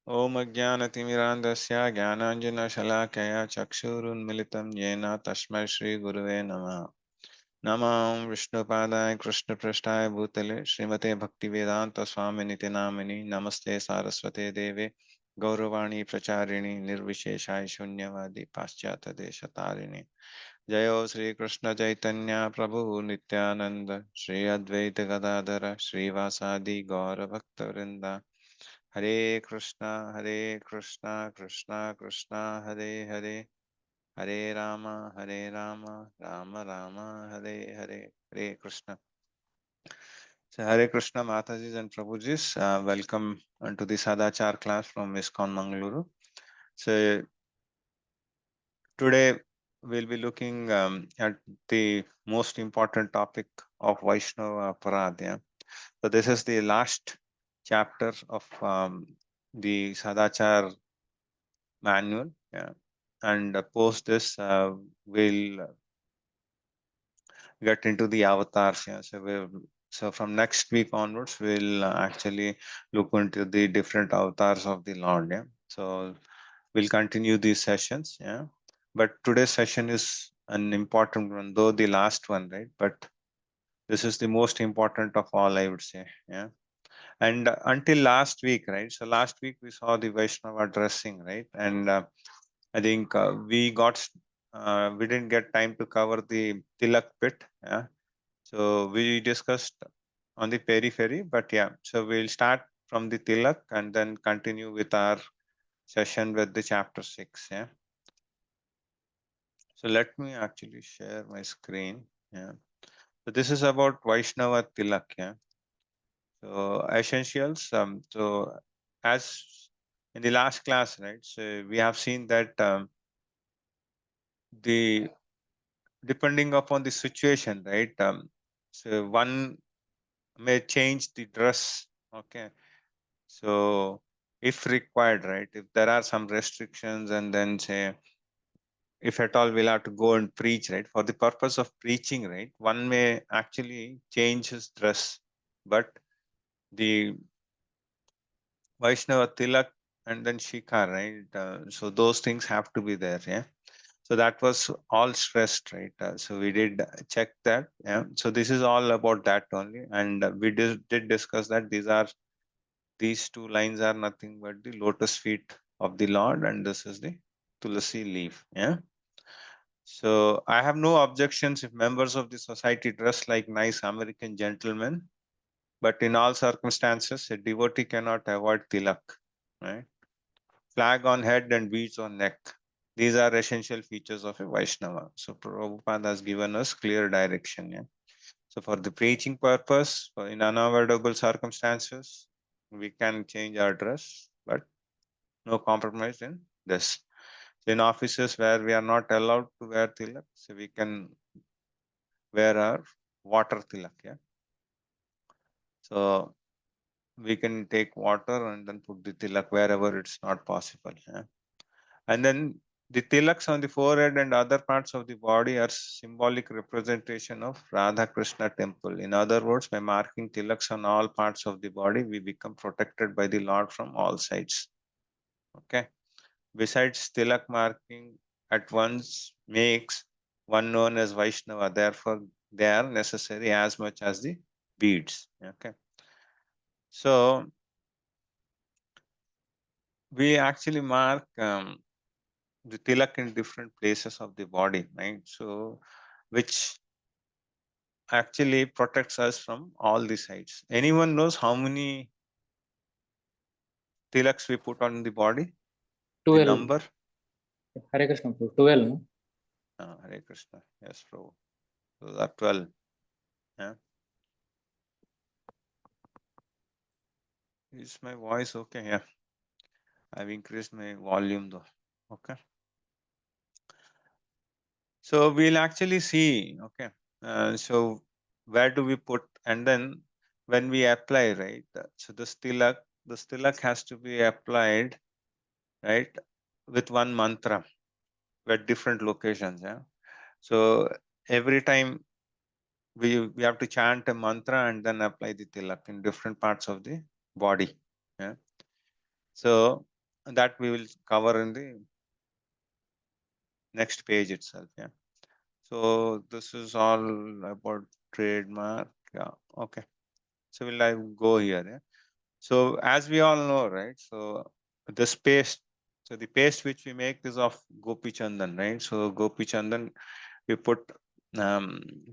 Om Ajnanatimirandasya Jnananjana Shalakaya Chakshurunmilitam Yena Tasmai Shri Guruve Namaha. Namam Vishnupadaya Krishna Prasthaya Bhutale Srimate Bhaktivedanta Swami Niti Namini Namaste Saraswate Deve Gauravani Pracharini Nirvisheshai Shunyavadi Paschata Deshatarini Jayo Sri Krishna Chaitanya Prabhu Nityananda Sri Advaita Gadadara Sri Vasadi Gaura Bhakta Vrinda Hare Krishna, Krishna Krishna, Hare Hare, Hare Rama, Rama Rama, Hare Hare, Hare Krishna. So Hare Krishna, Matajis and Prabhujis, welcome to the Sadachar class from ISKCON Mangalore. So today we'll be looking at the most important topic of Vaishnava Paradya. So this is the last chapter of the Sadachar manual. Yeah. And post this, we'll get into the avatars. Yeah. So from next week onwards, we'll actually look into the different avatars of the Lord. Yeah. So we'll continue these sessions. Yeah. But today's session is an important one, though the last one, right? But this is the most important of all, I would say. Yeah. And until last week, right? So last week we saw the Vaishnava dressing, right? And I think we didn't get time to cover the Tilak pit. Yeah. So we discussed on the periphery, but yeah. So we'll start from the Tilak and then continue with our session with the chapter 6. Yeah. So let me actually share my screen. Yeah. So this is about Vaishnava Tilak. Yeah. So essentials. So as in the last class, right? So we have seen that the depending upon the situation, right? So one may change the dress. Okay. So if required, right? If there are some restrictions, and then say, if at all we'll have to go and preach, right? For the purpose of preaching, right? One may actually change his dress, but the Vaishnava Tilak and then Shikha, right? So those things have to be there. Yeah. So that was all stressed, right? So we did check that. Yeah. So this is all about that only, and we did discuss that these two lines are nothing but the lotus feet of the Lord, and this is the Tulasi leaf. Yeah. So I have no objections if members of the society dress like nice American gentlemen, but in all circumstances, a devotee cannot avoid tilak, right? Flag on head and beads on neck. These are essential features of a Vaishnava. So Prabhupada has given us clear direction. Yeah? So for the preaching purpose, in unavoidable circumstances, we can change our dress, but no compromise in this. So in offices where we are not allowed to wear tilak, so we can wear our water tilak. Yeah. So we can take water and then put the tilak wherever it's not possible. Yeah. And then the tilaks on the forehead and other parts of the body are symbolic representation of Radha Krishna temple. In other words, by marking tilaks on all parts of the body, we become protected by the Lord from all sides. Okay. Besides, tilak marking at once makes one known as Vaishnava. Therefore, they are necessary as much as the beads. Okay. So we actually mark the tilak in different places of the body, right? So which actually protects us from all the sides. Anyone knows how many tilaks we put on the body? The 12. number? Hare Krishna, 12. No? Hare Krishna. Yes, Prabhu. Those are 12. Yeah. Is my voice okay? Yeah. I've increased my volume though. Okay. So we'll actually see. Okay. So where do we put, and then when we apply, right? So the tilak has to be applied, right, with one mantra at different locations. Yeah. So every time we have to chant a mantra and then apply the tilak in different parts of the body. Yeah. So that we will cover in the next page itself. Yeah. So this is all about trademark. Yeah. Okay. So will I go here? Yeah. So as we all know, right? So this paste, so the paste which we make is of gopi chandan, right? So gopi chandan, we put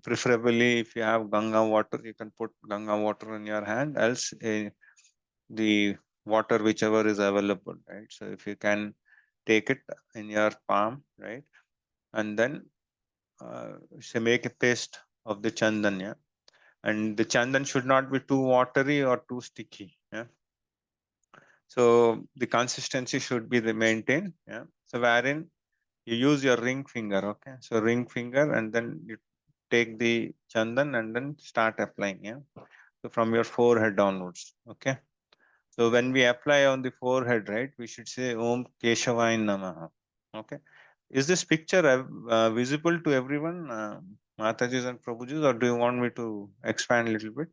preferably if you have Ganga water, you can put Ganga water in your hand, else the water whichever is available, right? So if you can take it in your palm, right, and then so make a paste of the chandan, yeah, and the chandan should not be too watery or too sticky, yeah. So the consistency should be the maintained, yeah. So wherein you use your ring finger, okay, so ring finger, and then you take the chandan and then start applying, yeah, so from your forehead downwards, okay. So when we apply on the forehead, right, we should say Om Keshavaya Namaha. Okay. Is this picture visible to everyone, Matajis and Prabhujis, or do you want me to expand a little bit?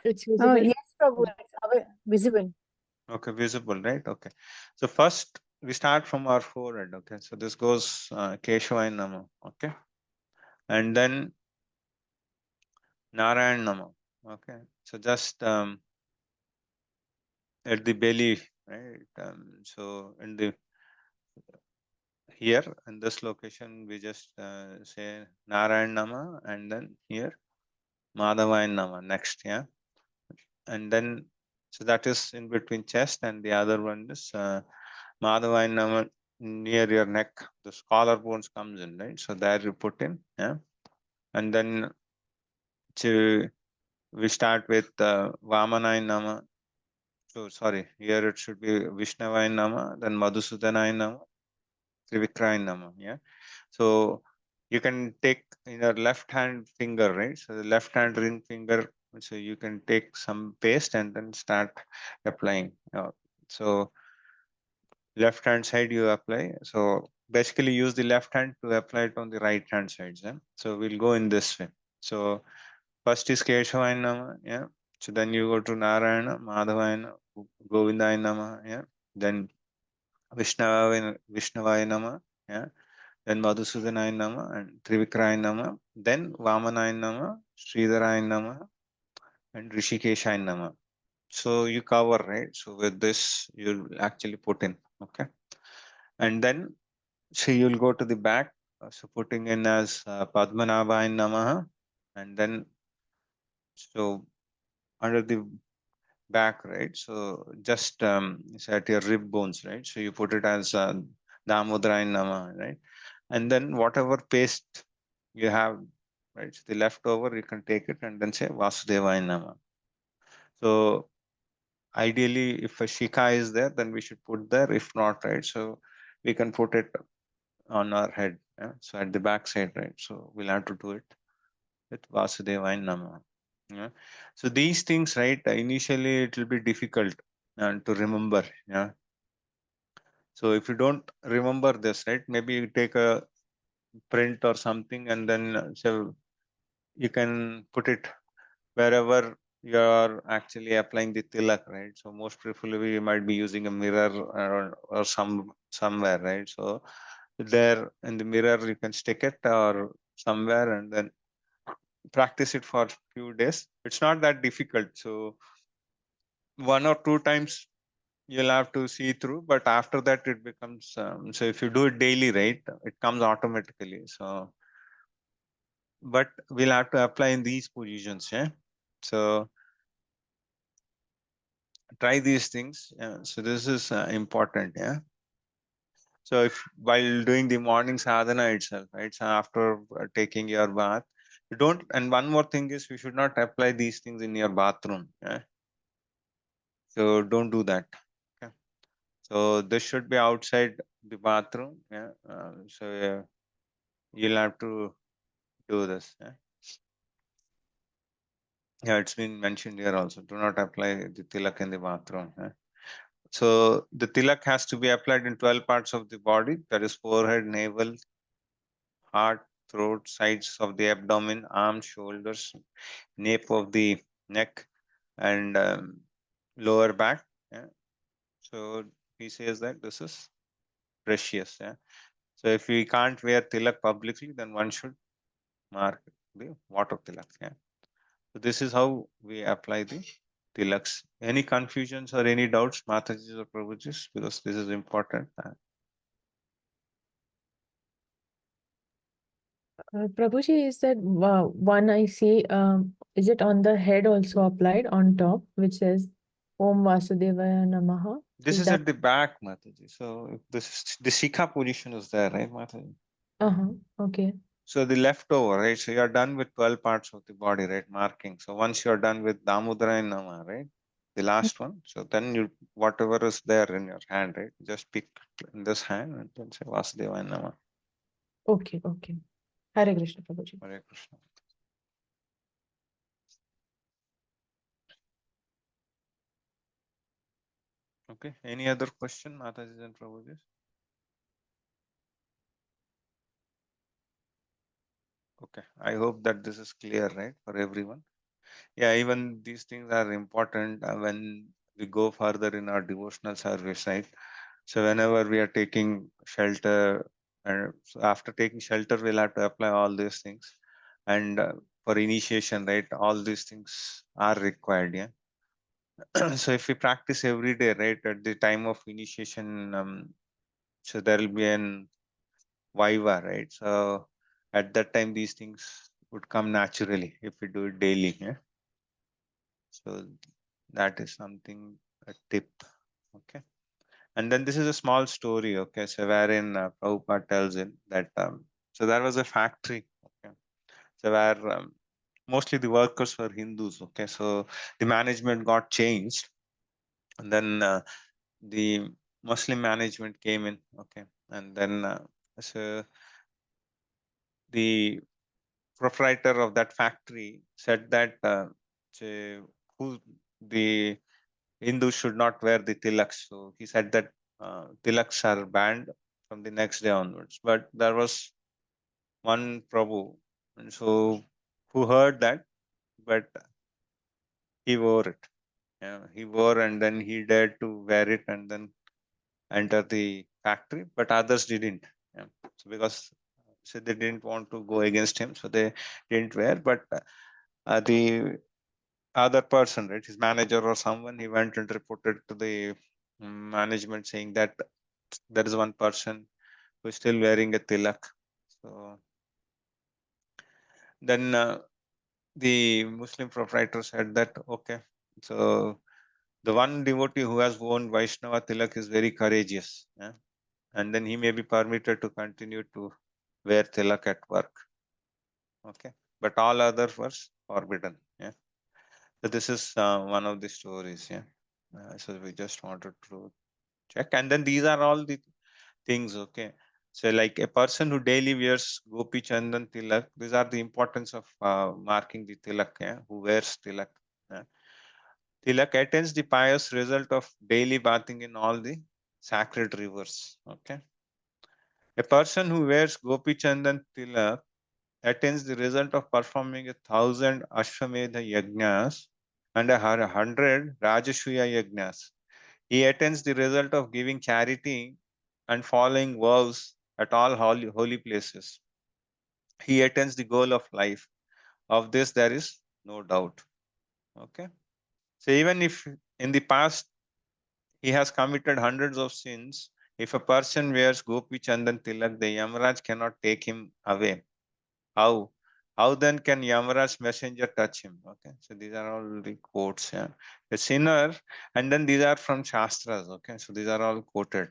It's visible. Yes, Prabhu, it's visible. Okay, visible, right? Okay. So first we start from our forehead. Okay. So this goes Keshavaya Namaha. Okay. And then Narayan Namaha. Okay. So just at the belly, right? So in the here in this location we just say Narayan Nama, and then here Madhavaya Nama next, yeah, and then so that is in between chest, and the other one is Madhavaya Nama near your neck, the collarbones comes in, right? So there you put in, yeah, and then to we start with Vamanaya Nama. So sorry, here it should be Vishnavaya Nama, then Madhusudanaya Nama, Trivikraya Nama, yeah. So you can take in your left hand finger, right? So the left hand ring finger, so you can take some paste and then start applying. So left hand side you apply. So basically use the left hand to apply it on the right hand side. Yeah? So we'll go in this way. So first is Keshavaya Nama, yeah. So then you go to Narayana, Madhavaya, Govindaya Nama, yeah. Then Vishnavaya Nama, yeah. Then Madhusudanaya Nama and Trivikraya Nama, then Vamanaya Nama, Sridharaya Nama, and Rishikeshaya Nama. So you cover, right? So with this, you'll actually put in, okay? And then, so you'll go to the back, so putting in as Padmanabhaya Namaha, and then, so under the back, right? So just at your rib bones, right? So you put it as Damodaraya Nama, right? And then whatever paste you have, right, so the leftover you can take it and then say Vasudevaya Nama. So ideally if a Shikha is there, then we should put there. If not, right, so we can put it on our head, yeah? So at the back side, right, so we'll have to do it with Vasudevaya Nama, yeah? So these things, right, initially it will be difficult to remember, yeah. So if you don't remember this, right, maybe you take a print or something, and then so you can put it wherever you're actually applying the tilak, right? So most preferably you might be using a mirror or somewhere, right? So there in the mirror you can stick it or somewhere and then practice it for a few days. It's not that difficult. So one or two times you'll have to see through, but after that it becomes so if you do it daily, right, it comes automatically. So but we'll have to apply in these positions, yeah. So try these things, yeah. So this is important, yeah. So if while doing the morning sadhana itself, right, so after taking your bath, you don't, and one more thing is you should not apply these things in your bathroom, yeah. So don't do that, okay. So this should be outside the bathroom, yeah. So you'll have to do this, yeah. Yeah, it's been mentioned here also. Do not apply the tilak in the bathroom. Yeah? So the tilak has to be applied in 12 parts of the body. That is forehead, navel, heart, throat, sides of the abdomen, arms, shoulders, nape of the neck, and lower back. Yeah? So he says that this is precious. Yeah. So if we can't wear tilak publicly, then one should mark the water tilak. Yeah. So this is how we apply the tilaks. Any confusions or any doubts, Matajis or Prabhujis, because this is important. Prabhuji, is that one I see, is it on the head also applied on top, which says Om Vasudevaya Namaha? This is that? at the back, Mataji. So if the Shikha position is there, right, Mataji? Okay. So the leftover, right? So you are done with 12 parts of the body, right? Marking. So once you are done with Damodara and Nama, right? The last one. So then you, whatever is there in your hand, right? Just pick in this hand and then say Vasudeva and Nama. Okay. Hare Krishna, Prabhuji. Hare Krishna. Okay. Any other question, Mataji and Prabhuji? Okay. I hope that this is clear, right, for everyone. Yeah, even these things are important when we go further in our devotional service, right? So whenever we are taking shelter, and so after taking shelter, we'll have to apply all these things. And for initiation, right, all these things are required. Yeah. So if we practice every day, right, at the time of initiation, so there will be an viva, right? So at that time, these things would come naturally if we do it daily. Yeah. So that is something, a tip. Okay. And then this is a small story. Okay. So wherein Prabhupada tells him that, so there was a factory. Okay. So where mostly the workers were Hindus. Okay. So the management got changed. And then the Muslim management came in. Okay. And then so the proprietor of that factory said that who the Hindus should not wear the tilaks. So he said that tilaks are banned from the next day onwards. But there was one Prabhu, and so who heard that, but he wore it. Yeah, he wore and then he dared to wear it and then enter the factory, but others didn't. Yeah. So because so they didn't want to go against him, so they didn't wear. But the other person, right, his manager or someone, he went and reported to the management saying that there is one person who is still wearing a tilak. So then the Muslim proprietor said that, okay, so the one devotee who has worn Vaishnava tilak is very courageous. Yeah? And then he may be permitted to continue to wear tilak at work. Okay. But all others were forbidden. Yeah. So this is one of the stories. Yeah. So we just wanted to check. And then these are all the things. Okay. So like a person who daily wears Gopi Chandan Tilak, these are the importance of marking the Tilak, yeah, who wears Tilak. Yeah. Tilak attains the pious result of daily bathing in all the sacred rivers. Okay. A person who wears Gopi Chandan Tilak attains the result of performing 1,000 Ashwamedha Yajnas and 100 Rajasuya Yajnas. He attains the result of giving charity and following vows at all holy places. He attains the goal of life. Of this, there is no doubt. Okay. So even if in the past he has committed hundreds of sins, if a person wears Gopi Chandan Tilak, the Yamaraj cannot take him away. How? How then can Yamaraj's messenger touch him? Okay, so these are all the quotes. Yeah, the sinner, and then these are from Shastras. Okay, so these are all quoted.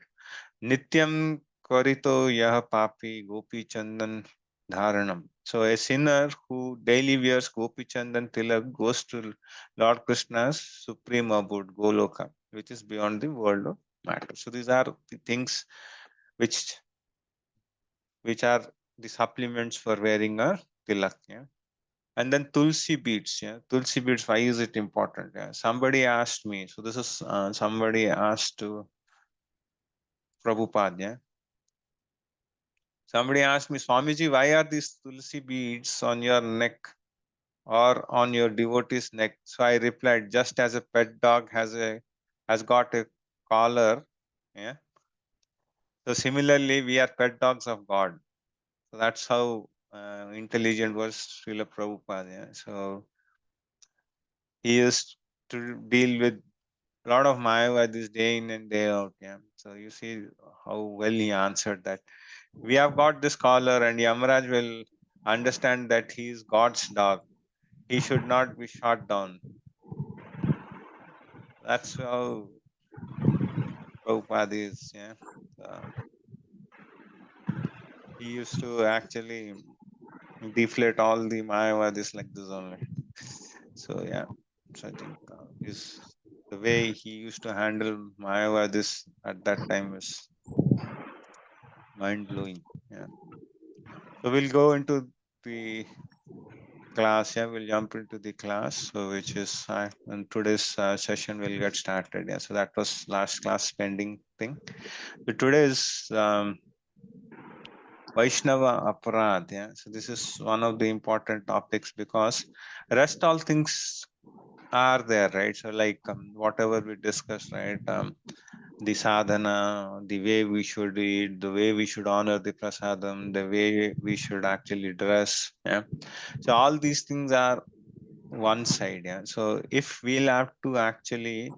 Nityam Kwarito Yah Papi Gopi Chandan Dharanam. So a sinner who daily wears Gopi Chandan Tilak goes to Lord Krishna's supreme abode, Goloka, which is beyond the world of matter. So these are the things which are the supplements for wearing a tilak. Yeah. And then Tulsi beads. Yeah. Tulsi beads, why is it important? Yeah. Somebody asked me. So this is somebody asked to Prabhupada. Yeah. Somebody asked me, Swamiji, why are these Tulsi beads on your neck or on your devotee's neck? So I replied, just as a pet dog has got a collar. Yeah. So similarly, we are pet dogs of God. So that's how intelligent was Srila Prabhupada. Yeah. So he used to deal with a lot of Mayavadis day in and day out. Yeah. So you see how well he answered that. We have got this collar, and Yamaraj will understand that he is God's dog. He should not be shot down. That's how Prabhupada is. Yeah. He used to actually deflate all the Mayavadis like this only. So yeah, so I think the way he used to handle Mayavadis at that time is mind blowing. Yeah. So we'll go into the class. Yeah, we'll jump into the class. So which is in today's session we'll get started. Yeah. So that was last class pending thing. So today is Vaishnava Aparad. Yeah. So this is one of the important topics because rest all things are there, right? So like whatever we discussed, right? The sadhana, the way we should eat, the way we should honor the prasadam, the way we should actually dress. Yeah. So all these things are one side. Yeah. So if we'll have to actually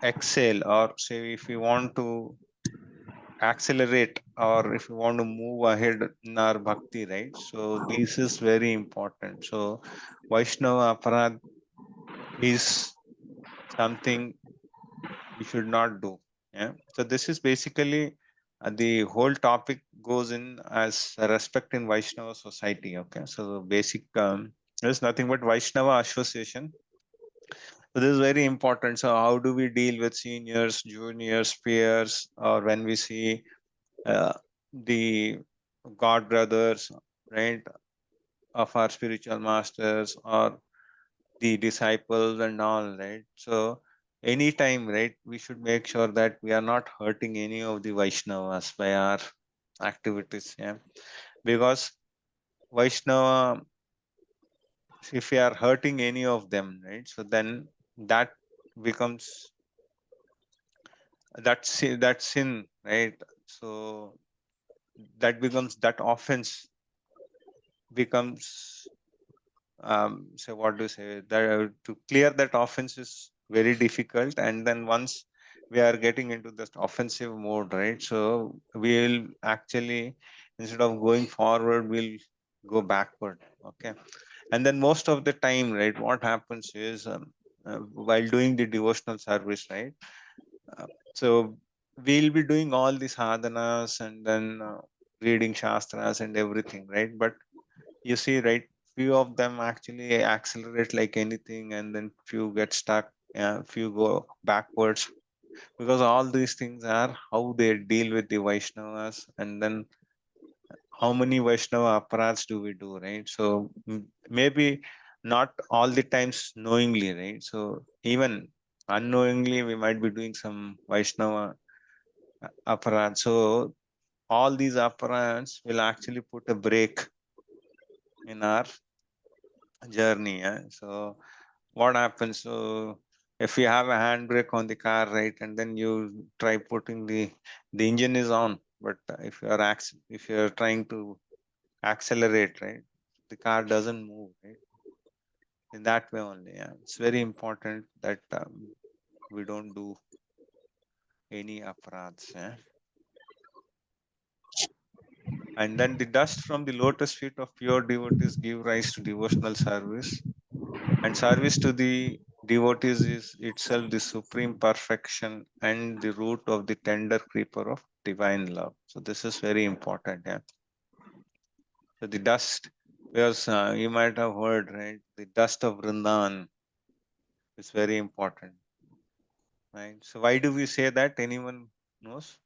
excel, or say if we want to accelerate, or if you want to move ahead in our bhakti, right? So this is very important. So Vaishnava Aparad is something we should not do. Yeah. So this is basically the whole topic goes in as a respect in Vaishnava society. Okay. So the basic there's nothing but Vaishnava association. So this is very important. So how do we deal with seniors, juniors, peers, or when we see the god brothers, right, of our spiritual masters, or the disciples and all, right? So anytime, right, we should make sure that we are not hurting any of the Vaishnavas by our activities. Yeah. Because Vaishnava, if we are hurting any of them, right, so then that becomes that sin, right? So that becomes, that offense becomes so what do you say, that to clear that offense is very difficult. And then once we are getting into this offensive mode, right, so we'll actually, instead of going forward, we'll go backward. Okay. And then most of the time, right, what happens is while doing the devotional service, right, so we'll be doing all these sadhanas, and then reading shastras and everything, right? But you see, right, few of them actually accelerate like anything, and then few get stuck, few go backwards, because all these things are how they deal with the Vaishnavas. And then how many Vaishnava aparads do we do, right? So maybe not all the times knowingly, right? So even unknowingly we might be doing some Vaishnava aparads. So all these aparads will actually put a break in our journey. Yeah? So what happens? So if you have a handbrake on the car, right, and then you try putting the engine is on, but if you are if you are trying to accelerate, right, the car doesn't move, right? In that way only. Yeah, it's very important that we don't do any aparads. Yeah? And then the dust from the lotus feet of pure devotees give rise to devotional service. And service to the devotees is itself the supreme perfection and the root of the tender creeper of divine love. So this is very important. Yeah. So the dust, because you might have heard, right? The dust of Vrindavan is very important. Right. So why do we say that? Anyone knows?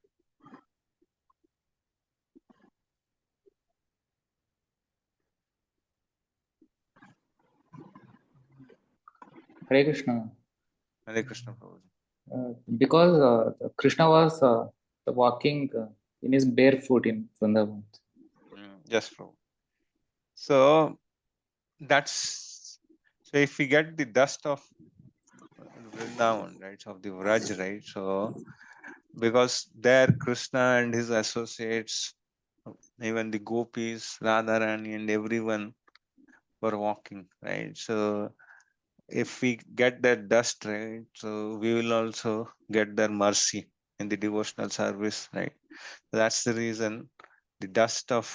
Hare Krishna. Hare Krishna Prabhuji. Because Krishna was walking in his barefoot in Vrindavan. Yes, Prabhu. So that's, so if we get the dust of Vrindavan, right? Of the Vraj, right? So because there Krishna and his associates, even the gopis, Radharani and everyone were walking, right? So if we get that dust, right, so we will also get their mercy in the devotional service, right? That's the reason the dust of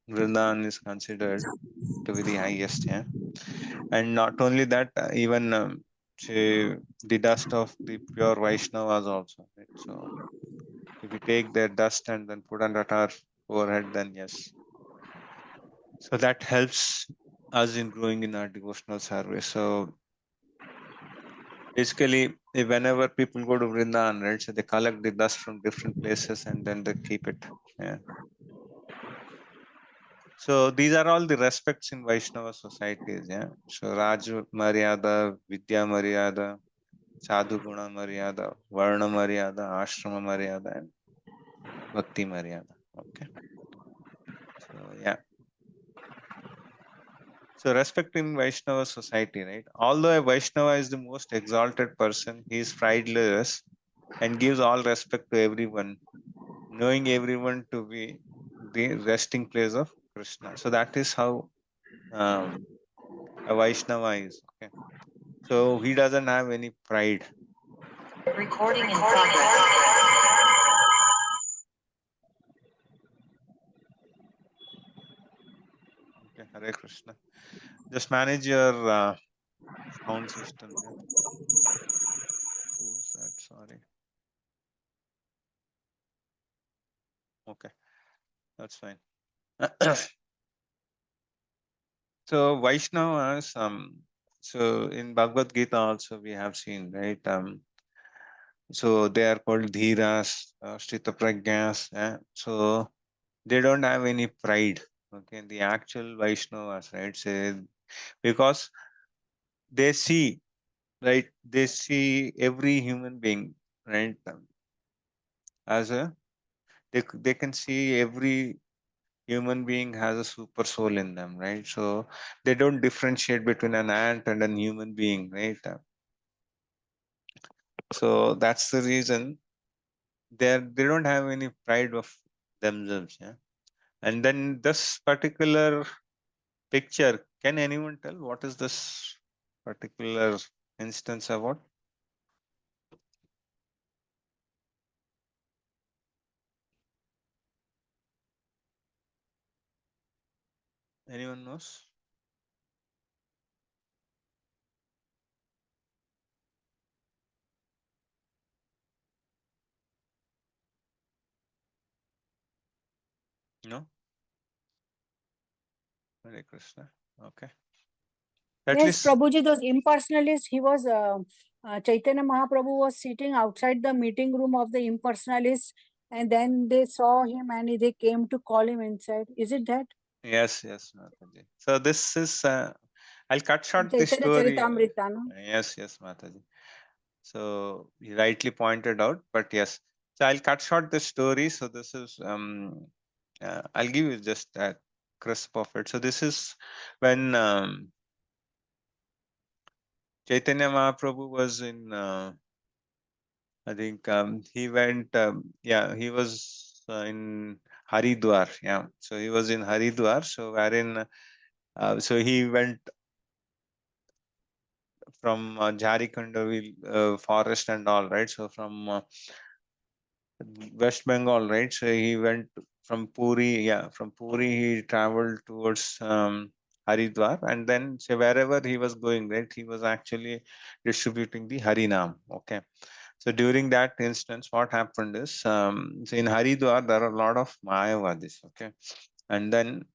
Vrindavan is considered to be the highest, yeah. And not only that, even say the dust of the pure Vaishnavas also, right? So if we take their dust and then put on our forehead, then yes. So that helps us in growing in our devotional service. So basically, whenever people go to Vrindavan, right, so they collect the dust from different places and then they keep it. Yeah. So these are all the respects in Vaishnava societies. Yeah. So Raj Maryada, Vidya Maryada, Sadhu Guna Maryada, Varna Maryada, Ashrama Maryada, and Bhakti Maryada. Okay. So yeah. So respect in Vaishnava society, right? Although a Vaishnava is the most exalted person, he is prideless and gives all respect to everyone, knowing everyone to be the resting place of Krishna. So that is how a Vaishnava is. Okay. So he doesn't have any pride. Recording in progress. Okay, Hare Krishna. Just manage your sound system. Yeah. Who's that? Sorry. Okay, that's fine. So Vaishnavas, so in Bhagavad Gita also we have seen, right? So they are called Dhiras, Sthita Prajnas. So they don't have any pride. Okay, the actual Vaishnavas, right? Say because they see, right? They see every human being, right? As a they can see every human being has a super soul in them, right? So they don't differentiate between an ant and a human being, right? So that's the reason they don't have any pride of themselves. Yeah. And then this particular picture, can anyone tell what is this particular instance about? Anyone knows? No? Hare Krishna. Okay. At Yes, least, Prabhuji, those impersonalists, Chaitanya Mahaprabhu was sitting outside the meeting room of the impersonalists, and then they saw him and they came to call him inside. Is it that? yes, yes, Mataji. So this is, I'll cut short the Chaitanya story. Charitamrita, no? Yes, yes, Mataji. So you rightly pointed out, but yes. So I'll cut short the story. So this is, I'll give you just a crisp of it. So this is when Chaitanya Mahaprabhu was in, I think he went, yeah, he was in Haridwar. Yeah. So he was in Haridwar. So wherein, so he went from Jharkhand forest and all, right? So from West Bengal, right? So he went from Puri, yeah, from Puri he traveled towards Haridwar, and then so wherever he was going, right, he was actually distributing the Harinam. Okay, so during that instance, what happened is, so in Haridwar there are a lot of Mayavadis. Okay, and then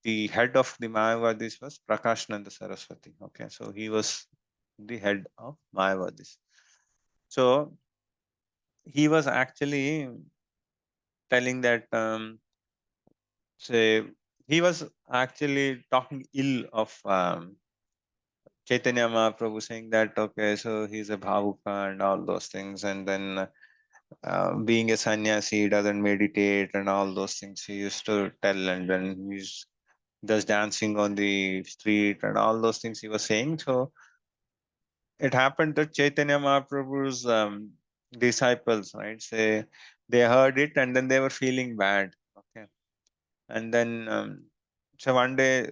the head of the Mayavadis was Prakashananda Saraswati. Okay, so he was the head of Mayavadis. So he was actually telling that say he was actually talking ill of Chaitanya Mahaprabhu, saying that okay, so he's a bhavuka and all those things, and then being a sannyasi, he doesn't meditate and all those things. He used to tell, and then he's just dancing on the street and all those things he was saying. So it happened that Chaitanya Mahaprabhu's disciples, right, say they heard it and then they were feeling bad. Okay. And then, so one day,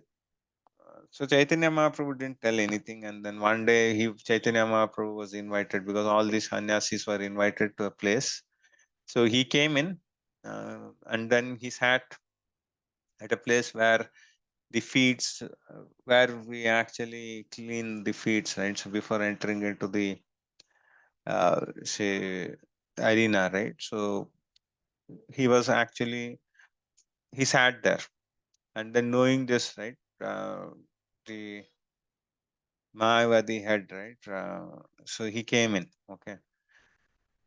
so Chaitanya Mahaprabhu didn't tell anything. And then one day, Chaitanya Mahaprabhu was invited because all these sannyasis were invited to a place. So he came in and then he sat at a place where the feeds, where we actually clean the feeds, right? So before entering into the, say, arena, right? So he was actually, he sat there. And then knowing this, right, the Mayavadi head, right? So he came in, okay.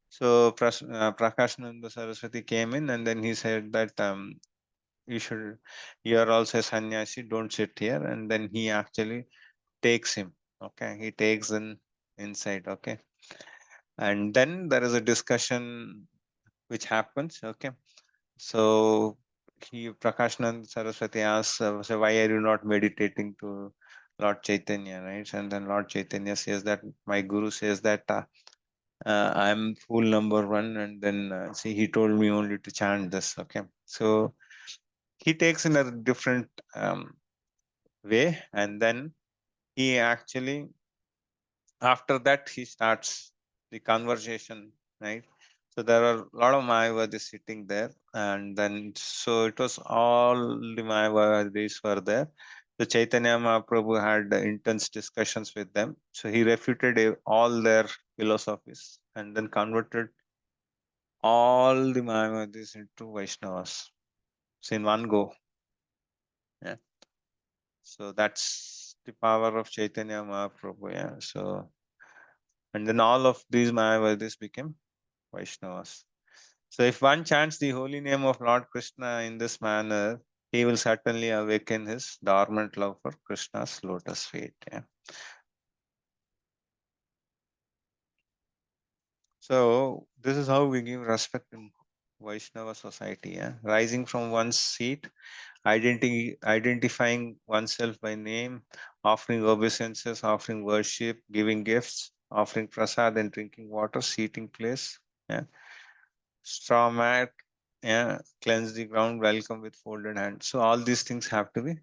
So Prakashananda Saraswati came in and then he said that you should, you are also a sannyasi, don't sit here. And then he actually takes him, okay. He takes in inside, okay. And then there is a discussion which happens, okay. So Prakashananda Saraswati asks, so why are you not meditating to Lord Chaitanya, right? And then Lord Chaitanya says that my guru says that I'm fool number one, and then see, he told me only to chant this. Okay, so he takes in a different way, and then he actually, after that, he starts the conversation, right? So there are a lot of Mayavadis sitting there, and then so it was all the Mayavadis were there. So Chaitanya Mahaprabhu had intense discussions with them. So he refuted all their philosophies and then converted all the Mayavadis into Vaishnavas. So in one go. Yeah. So that's the power of Chaitanya Mahaprabhu. Yeah. So, and then all of these Mayavadis became Vaishnavas. So if one chants the holy name of Lord Krishna in this manner, he will certainly awaken his dormant love for Krishna's lotus feet. Yeah. So this is how we give respect in Vaishnava society. Yeah. Rising from one's seat, identifying oneself by name, offering obeisances, offering worship, giving gifts, offering prasad and drinking water, seating place. Yeah. Straw mat, yeah, cleanse the ground, welcome with folded hands. So all these things have to be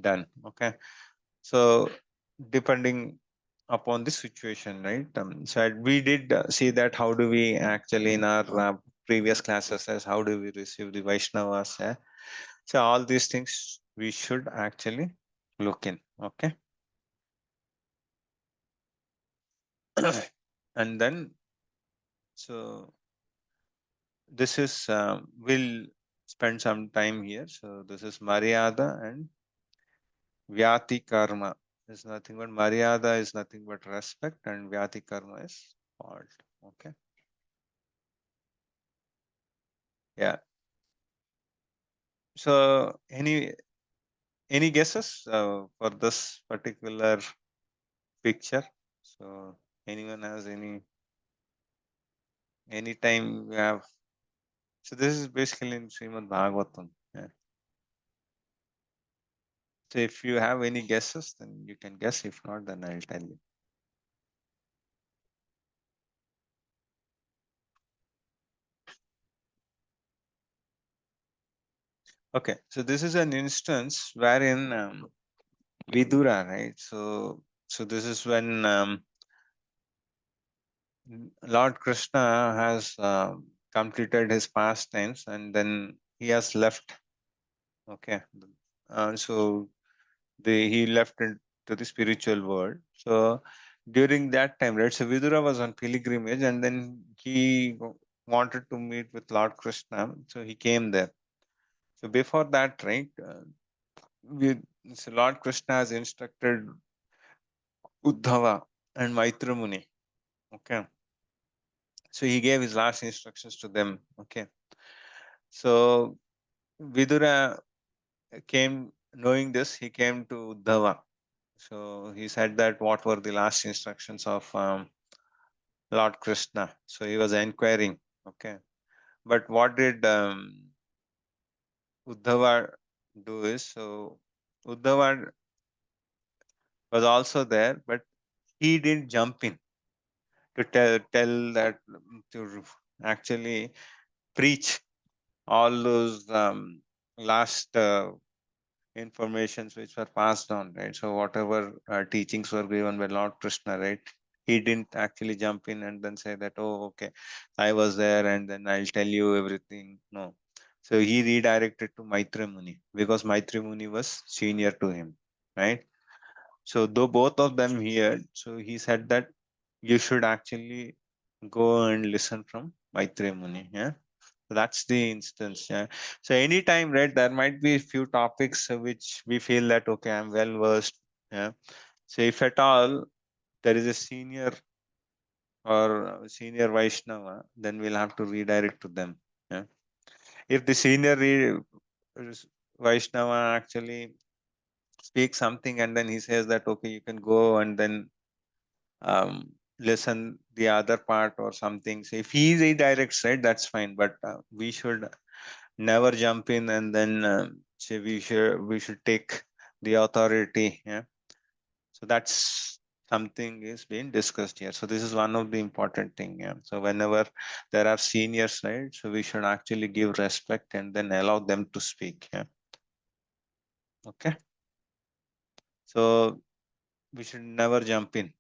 done. Okay. So depending upon the situation, right? So we did see that how do we actually in our previous classes as how do we receive the Vaishnavas. Yeah? So all these things we should actually look in. Okay. And then so this is we'll spend some time here. So this is Maryada and Vyati karma is nothing but Maryada is nothing but respect, and Vyati karma is fault. Okay. Yeah. So any guesses for this particular picture? So anyone has any time you have? So this is basically in Srimad Bhagavatam. Yeah. So if you have any guesses, then you can guess. If not, then I'll tell you. Okay, so this is an instance wherein Vidura, right? So this is when Lord Krishna has completed his pastimes and then he has left. Okay, so he left into the spiritual world. So during that time, right? So Vidura was on pilgrimage and then he wanted to meet with Lord Krishna, so he came there. So before that, right? So Lord Krishna has instructed Uddhava and Maitra Muni. Okay. So he gave his last instructions to them. Okay. So Vidura came, knowing this, he came to Uddhava. So he said that what were the last instructions of Lord Krishna. So he was inquiring. Okay. But what did Uddhava do is, so Uddhava was also there, but he didn't jump in to tell that, to actually preach all those last informations which were passed on, right? So whatever teachings were given by Lord Krishna, right? He didn't actually jump in and then say that, oh, okay, I was there and then I'll tell you everything. No. So he redirected to Maitri Muni because Maitri Muni was senior to him, right? So though both of them here, so he said that you should actually go and listen from Maitri Muni. Yeah. So that's the instance. Yeah. So anytime, right, there might be a few topics which we feel that, okay, I'm well versed. Yeah. So if at all there is a senior or senior Vaishnava, then we'll have to redirect to them. Yeah. If the senior Vaishnava actually speaks something and then he says that, okay, you can go and then listen the other part or something. So if he redirects, right, that's fine. But we should never jump in and then say we should take the authority. Yeah. So that's something is being discussed here. So this is one of the important thing. Yeah. So whenever there are seniors, right, so we should actually give respect and then allow them to speak. Yeah. Okay. So we should never jump in.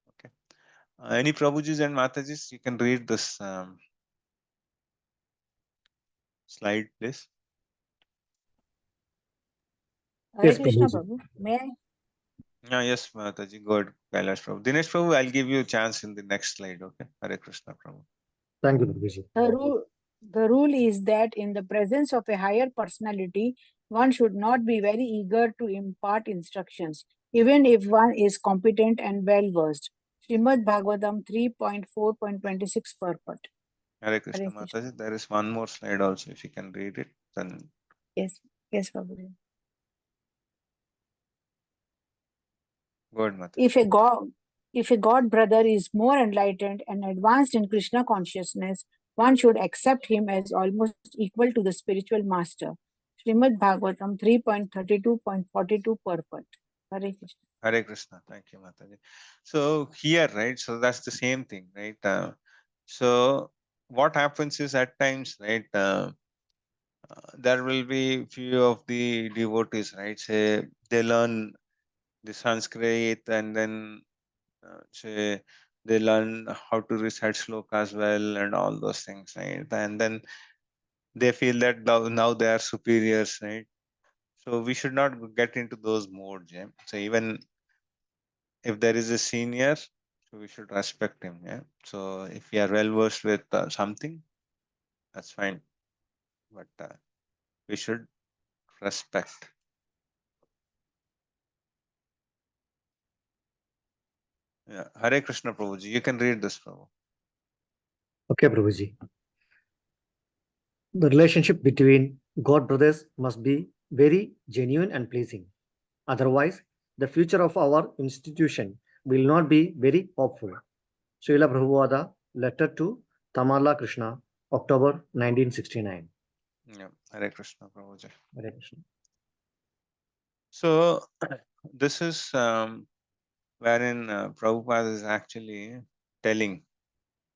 Okay. Any Prabhujis and Matajis, you can read this slide, please. Hare Yes, Krishna Prabhuji. Prabhu. May I? Yes, Mataji, go ahead, Kailash Prabhu. Dinesh Prabhu, I'll give you a chance in the next slide, okay? Hare Krishna Prabhu. Thank you, Prabhuji. The rule is that in the presence of a higher personality, one should not be very eager to impart instructions, even if one is competent and well versed. Srimad Bhagavatam 3.4.26 purport. Hare Krishna Hare Krishna. Mataji. There is one more slide also, if you can read it, then Yes, yes, Prabhu. go ahead, Mataji. If a god brother is more enlightened and advanced in Krishna consciousness, one should accept him as almost equal to the spiritual master. Srimad Bhagavatam 3.32.42 purport. Hare Krishna. Hare Krishna. Thank you, Mataji. So here, right, so that's the same thing, right? So what happens is at times, right, there will be few of the devotees, right, say they learn the Sanskrit and then say they learn how to recite slokas well and all those things, right? And then they feel that now they are superiors, right? So we should not get into those modes. Yeah? So even if there is a senior, so we should respect him. Yeah. So if we are well versed with something, that's fine, but we should respect. Yeah. Hare Krishna Prabhuji, you can read this, Prabhu. Okay, Prabhuji. The relationship between God brothers must be very genuine and pleasing. Otherwise, the future of our institution will not be very hopeful. Srila Prabhupada, letter to Tamala Krishna, October 1969. Yeah. Hare Krishna Prabhuji. Hare Krishna. So this is wherein Prabhupada is actually telling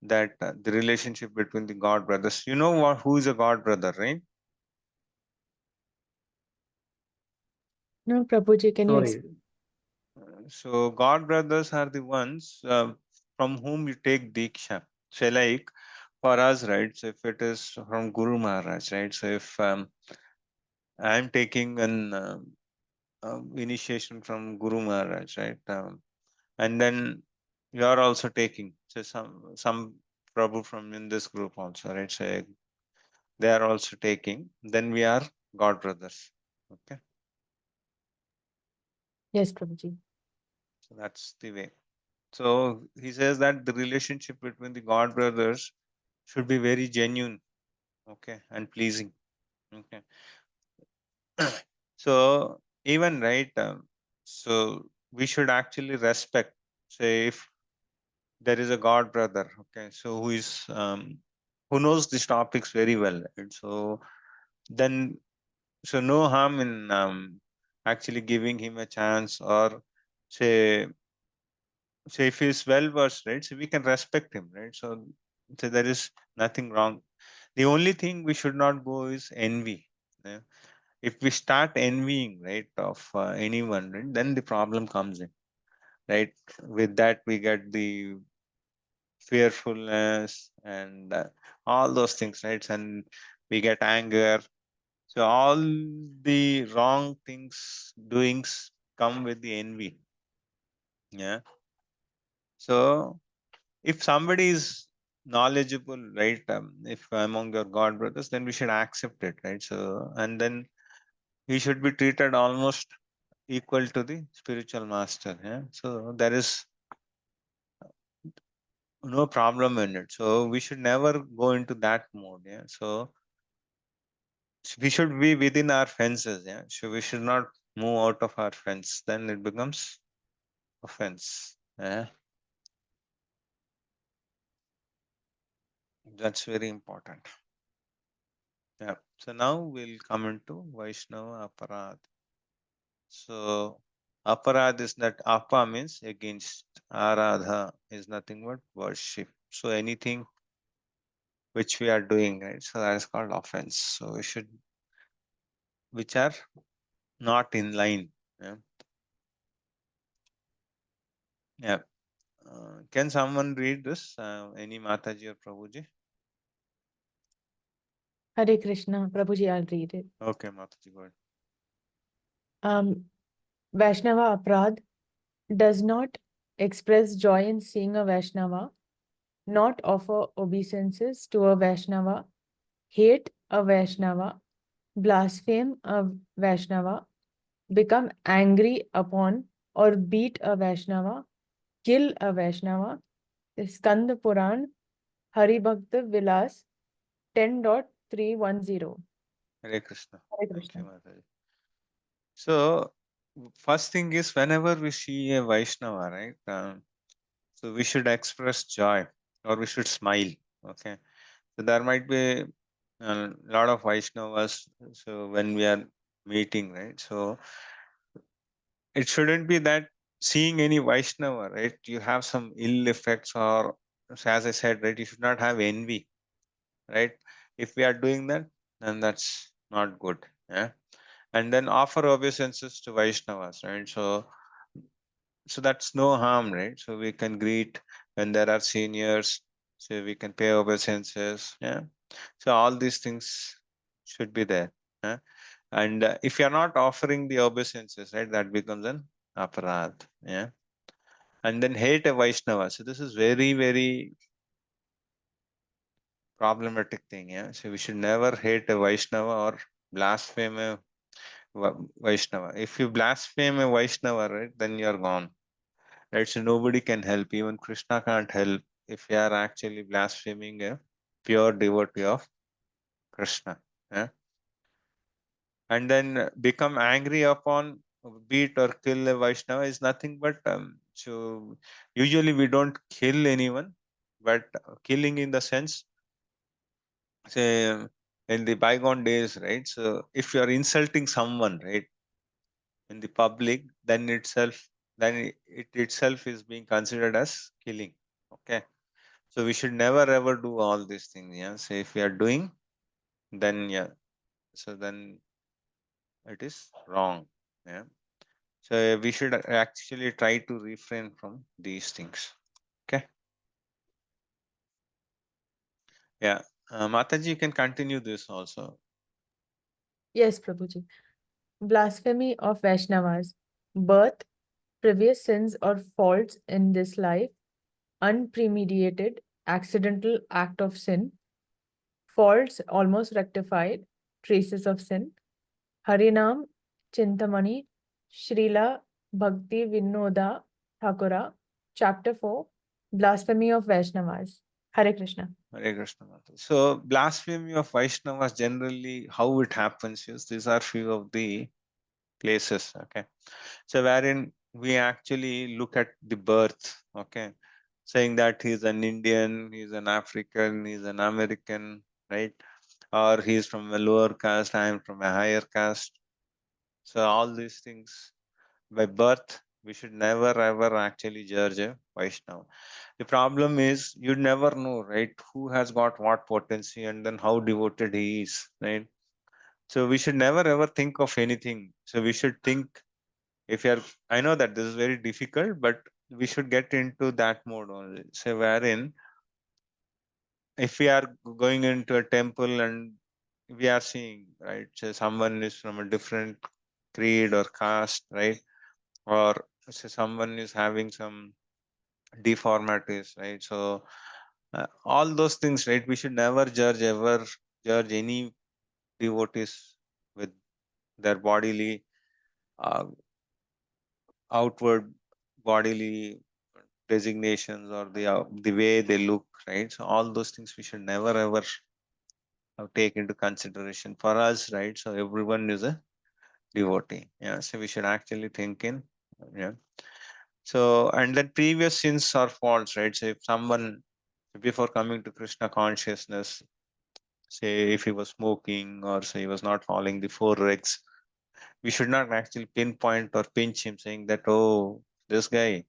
that the relationship between the God brothers. You know what? Who is a God brother, right? No, Prabhuji, can you Sorry. So God brothers are the ones from whom you take Diksha. So like for us, right? So if it is from Guru Maharaj, right? So if I'm taking an initiation from Guru Maharaj, right? And then you are also taking, so some Prabhu from in this group also, right? So they are also taking, then we are God brothers. Okay. Yes, Prabhuji. So that's the way. So he says that the relationship between the God brothers should be very genuine, okay, and pleasing. Okay. So even right, so we should actually respect. Say if there is a God brother, okay, so who is who knows these topics very well, and so then so no harm in actually giving him a chance or say So if he's well versed, right, so we can respect him, right? So there is nothing wrong. The only thing we should not go is envy. Yeah. If we start envying, right, of anyone, right, then the problem comes in, right? With that, we get the fearfulness and all those things, right? And we get anger. So all the wrong things, doings come with the envy. Yeah. So if somebody is knowledgeable, right, if among your God brothers, then we should accept it, right? So, and then he should be treated almost equal to the spiritual master. Yeah. So there is no problem in it. So we should never go into that mode. Yeah. So we should be within our fences. Yeah. So we should not move out of our fence. Then it becomes offense. Yeah. That's very important. Yeah. So now we'll come into Vaishnava Aparad. So aparad is that apa means against, aradha is nothing but worship. So anything which we are doing, right? So that is called offense. So we should, which are not in line. Yeah. Yeah. Can someone read this? Any Mataji or Prabhuji? Hare Krishna, Prabhuji, I'll read it. Okay, Mataji, go ahead. Vaishnava Aprad does not express joy in seeing a Vaishnava, not offer obeisances to a Vaishnava, hate a Vaishnava, blaspheme a Vaishnava, become angry upon or beat a Vaishnava, kill a Vaishnava. Skanda Puran, Hari Bhakta Vilas 10.310. Hare Krishna. Hare Thank you, Krishna. Mataji. So first thing is whenever we see a Vaishnava, right? So we should express joy or we should smile. Okay. So there might be a lot of Vaishnavas. So when we are meeting, right? So it shouldn't be that seeing any Vaishnava, right? You have some ill effects, or so as I said, right? You should not have envy, right? If we are doing that, then that's not good. Yeah. And then offer obeisances to Vaishnavas, right? So that's no harm, right? So we can greet when there are seniors, so we can pay obeisances. Yeah. So all these things should be there. Yeah? And if you are not offering the obeisances, right, that becomes an aparad. Yeah. And then hate a Vaishnava. So this is very, very problematic thing. Yeah. So we should never hate a Vaishnava or blaspheme a Vaishnava. If you blaspheme a Vaishnava, right, then you're gone. Right. So nobody can help. Even Krishna can't help if you are actually blaspheming a pure devotee of Krishna. Yeah. And then become angry upon, beat or kill a Vaishnava is nothing but so usually we don't kill anyone, but killing in the sense, say, in the bygone days, right? So if you are insulting someone, right, in the public, then it itself is being considered as killing. Okay. So we should never ever do all these things. Yeah. So if we are doing, then yeah, so then it is wrong. Yeah. So we should actually try to refrain from these things. Okay. Yeah. Mataji, you can continue this also. Yes, Prabhuji. Blasphemy of Vaishnavas. Birth, previous sins or faults in this life, unpremeditated, accidental act of sin, faults almost rectified, traces of sin. Harinam, Chintamani, Srila Bhakti Vinoda Thakura, Chapter 4, Blasphemy of Vaishnavas. Hare Krishna. Hare Krishna Mataji. So blasphemy of Vaishnavas, generally how it happens is these are few of the places. Okay. So wherein we actually look at the birth. Okay. Saying that he's an Indian, he's an African, he's an American, right? Or he's from a lower caste, I am from a higher caste. So all these things by birth We should never ever actually judge a Vaishnava. The problem is you never know, right? Who has got what potency and then how devoted he is, right? So we should never ever think of anything. So we should think, if you're, I know that this is very difficult, but we should get into that mode only. So wherein if we are going into a temple and we are seeing, right, so someone is from a different creed or caste, right, or say someone is having some deformities, right, so all those things, right, we should never ever judge any devotees with their bodily uh, outward bodily designations or the way they look, right, so all those things we should never ever take into consideration for us, right, so everyone is a devotee, yeah, so we should actually think in, yeah, so and then previous sins or faults, right, so if someone before coming to Krishna consciousness, say if he was smoking or say he was not following the four regs, we should not actually pinpoint or pinch him saying that, oh, this guy,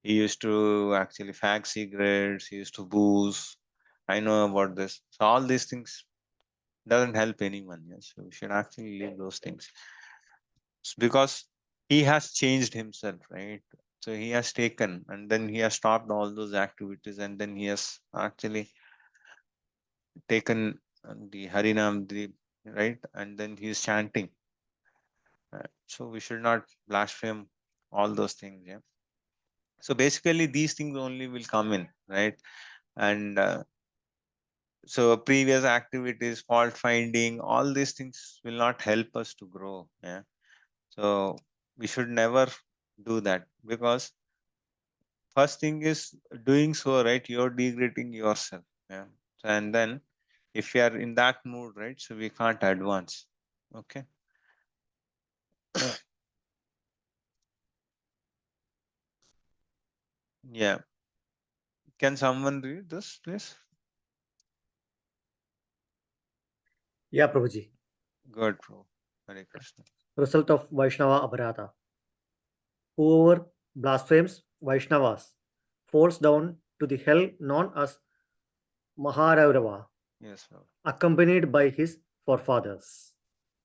he used to actually fag cigarettes, he used to booze, I know about this. So all these things doesn't help anyone. Yes, so we should actually leave those things because he has changed himself, right? So he has taken and then he has stopped all those activities and then he has actually taken the Harinam, the right, and then he is chanting. So we should not blaspheme all those things. Yeah. So basically, these things only will come in, right? And so previous activities, fault finding, all these things will not help us to grow. Yeah. So we should never do that because first thing is doing so, right? You're degrading yourself. Yeah. And then if you are in that mood, right? So we can't advance. Okay. Yeah. Can someone read this, please? Yeah, Prabhuji. Good, bro. Hare Krishna. Result of Vaishnava Aparadha. Whoever blasphemes Vaishnavas falls down to the hell known as Maharaurava, Yes, bro. accompanied by his forefathers.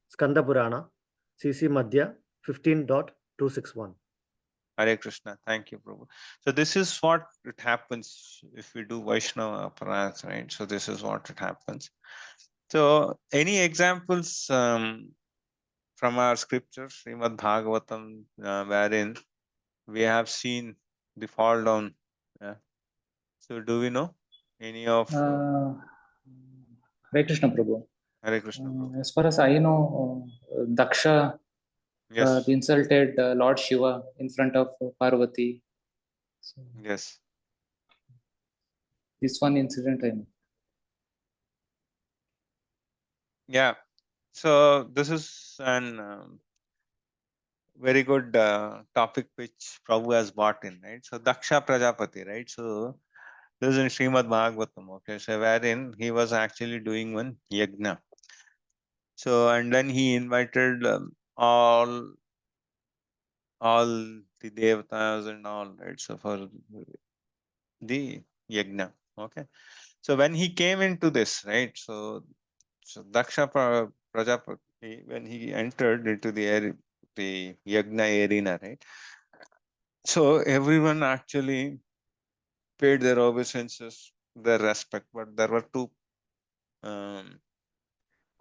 Skanda Purana, CC Madhya 15.261. Hare Krishna. Thank you, Prabhu. So this is what it happens if we do Vaishnava aparadhas, right? So this is what it happens. So any examples from our scriptures, Srimad Bhagavatam, wherein we have seen the fall down? Yeah. So do we know any of Hare Krishna Prabhu. Hare Krishna, Prabhu? As far as I know, Daksha Yes. insulted Lord Shiva in front of Parvati. So Yes. this one incident I know. Yeah. So this is an very good topic which Prabhu has brought in, right? So Daksha Prajapati, right? So this is in Srimad Bhagavatam, okay? So wherein he was actually doing one yajna. So and then he invited all the devatas and all, right? So for the yajna, okay? So when he came into this, right? So Daksha Prajapati, when he entered into the yajna arena, right? So everyone actually paid their obeisances, their respect, but there were two um,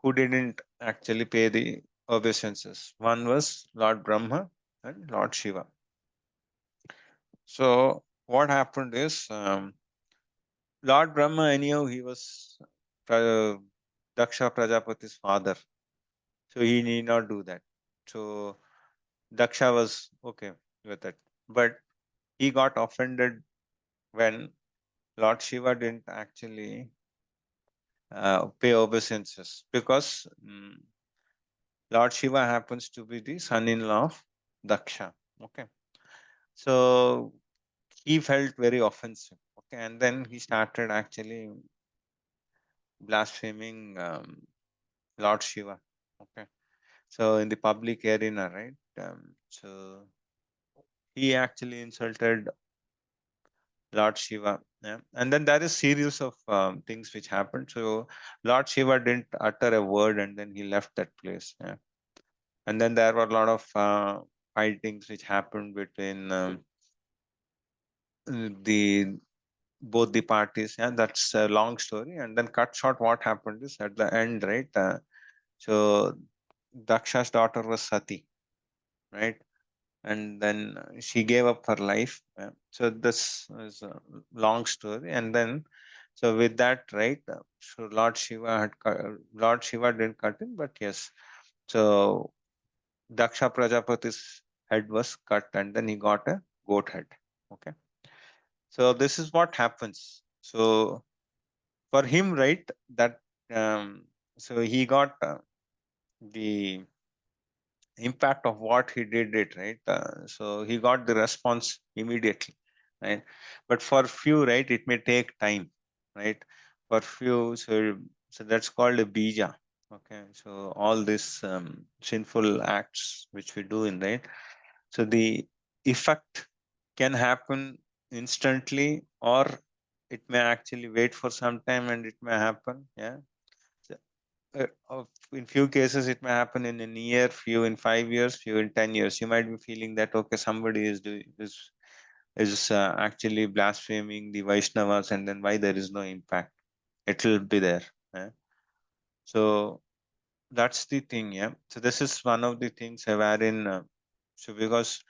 who didn't actually pay the obeisances. One was Lord Brahma and Lord Shiva. So what happened is Lord Brahma, anyhow, he was Daksha Prajapati's father, so he need not do that. So Daksha was okay with it, but he got offended when Lord Shiva didn't actually pay obeisances because Lord Shiva happens to be the son-in-law of Daksha. Okay, so he felt very offensive. Okay, and then he started actually blaspheming Lord Shiva. Okay, so in the public arena, right? So he actually insulted Lord Shiva. Yeah. And then there is series of things which happened. So Lord Shiva didn't utter a word, and then he left that place. Yeah. And then there were a lot of fightings which happened between the both the parties. Yeah, that's a long story. And then cut short, what happened is at the end, right? So Daksha's daughter was Sati, right? And then she gave up her life. So this is a long story. And then, so with that, right? So Lord Shiva didn't cut him, but yes. So Daksha Prajapati's head was cut, and then he got a goat head. Okay. So this is what happens. So for him, right? That so he got the impact of what he did it, right? So he got the response immediately, right? But for few, right, it may take time, right? For few, so that's called a bija. Okay, so all these sinful acts which we do in, right? So the effect can happen instantly, or it may actually wait for some time and it may happen. Yeah. So, in few cases, it may happen in a year, few in 5 years, few in 10 years. You might be feeling that okay, somebody is doing is actually blaspheming the Vaishnavas, and then why there is no impact? It will be there. Yeah? So that's the thing. Yeah. So this is one of the things wherein so because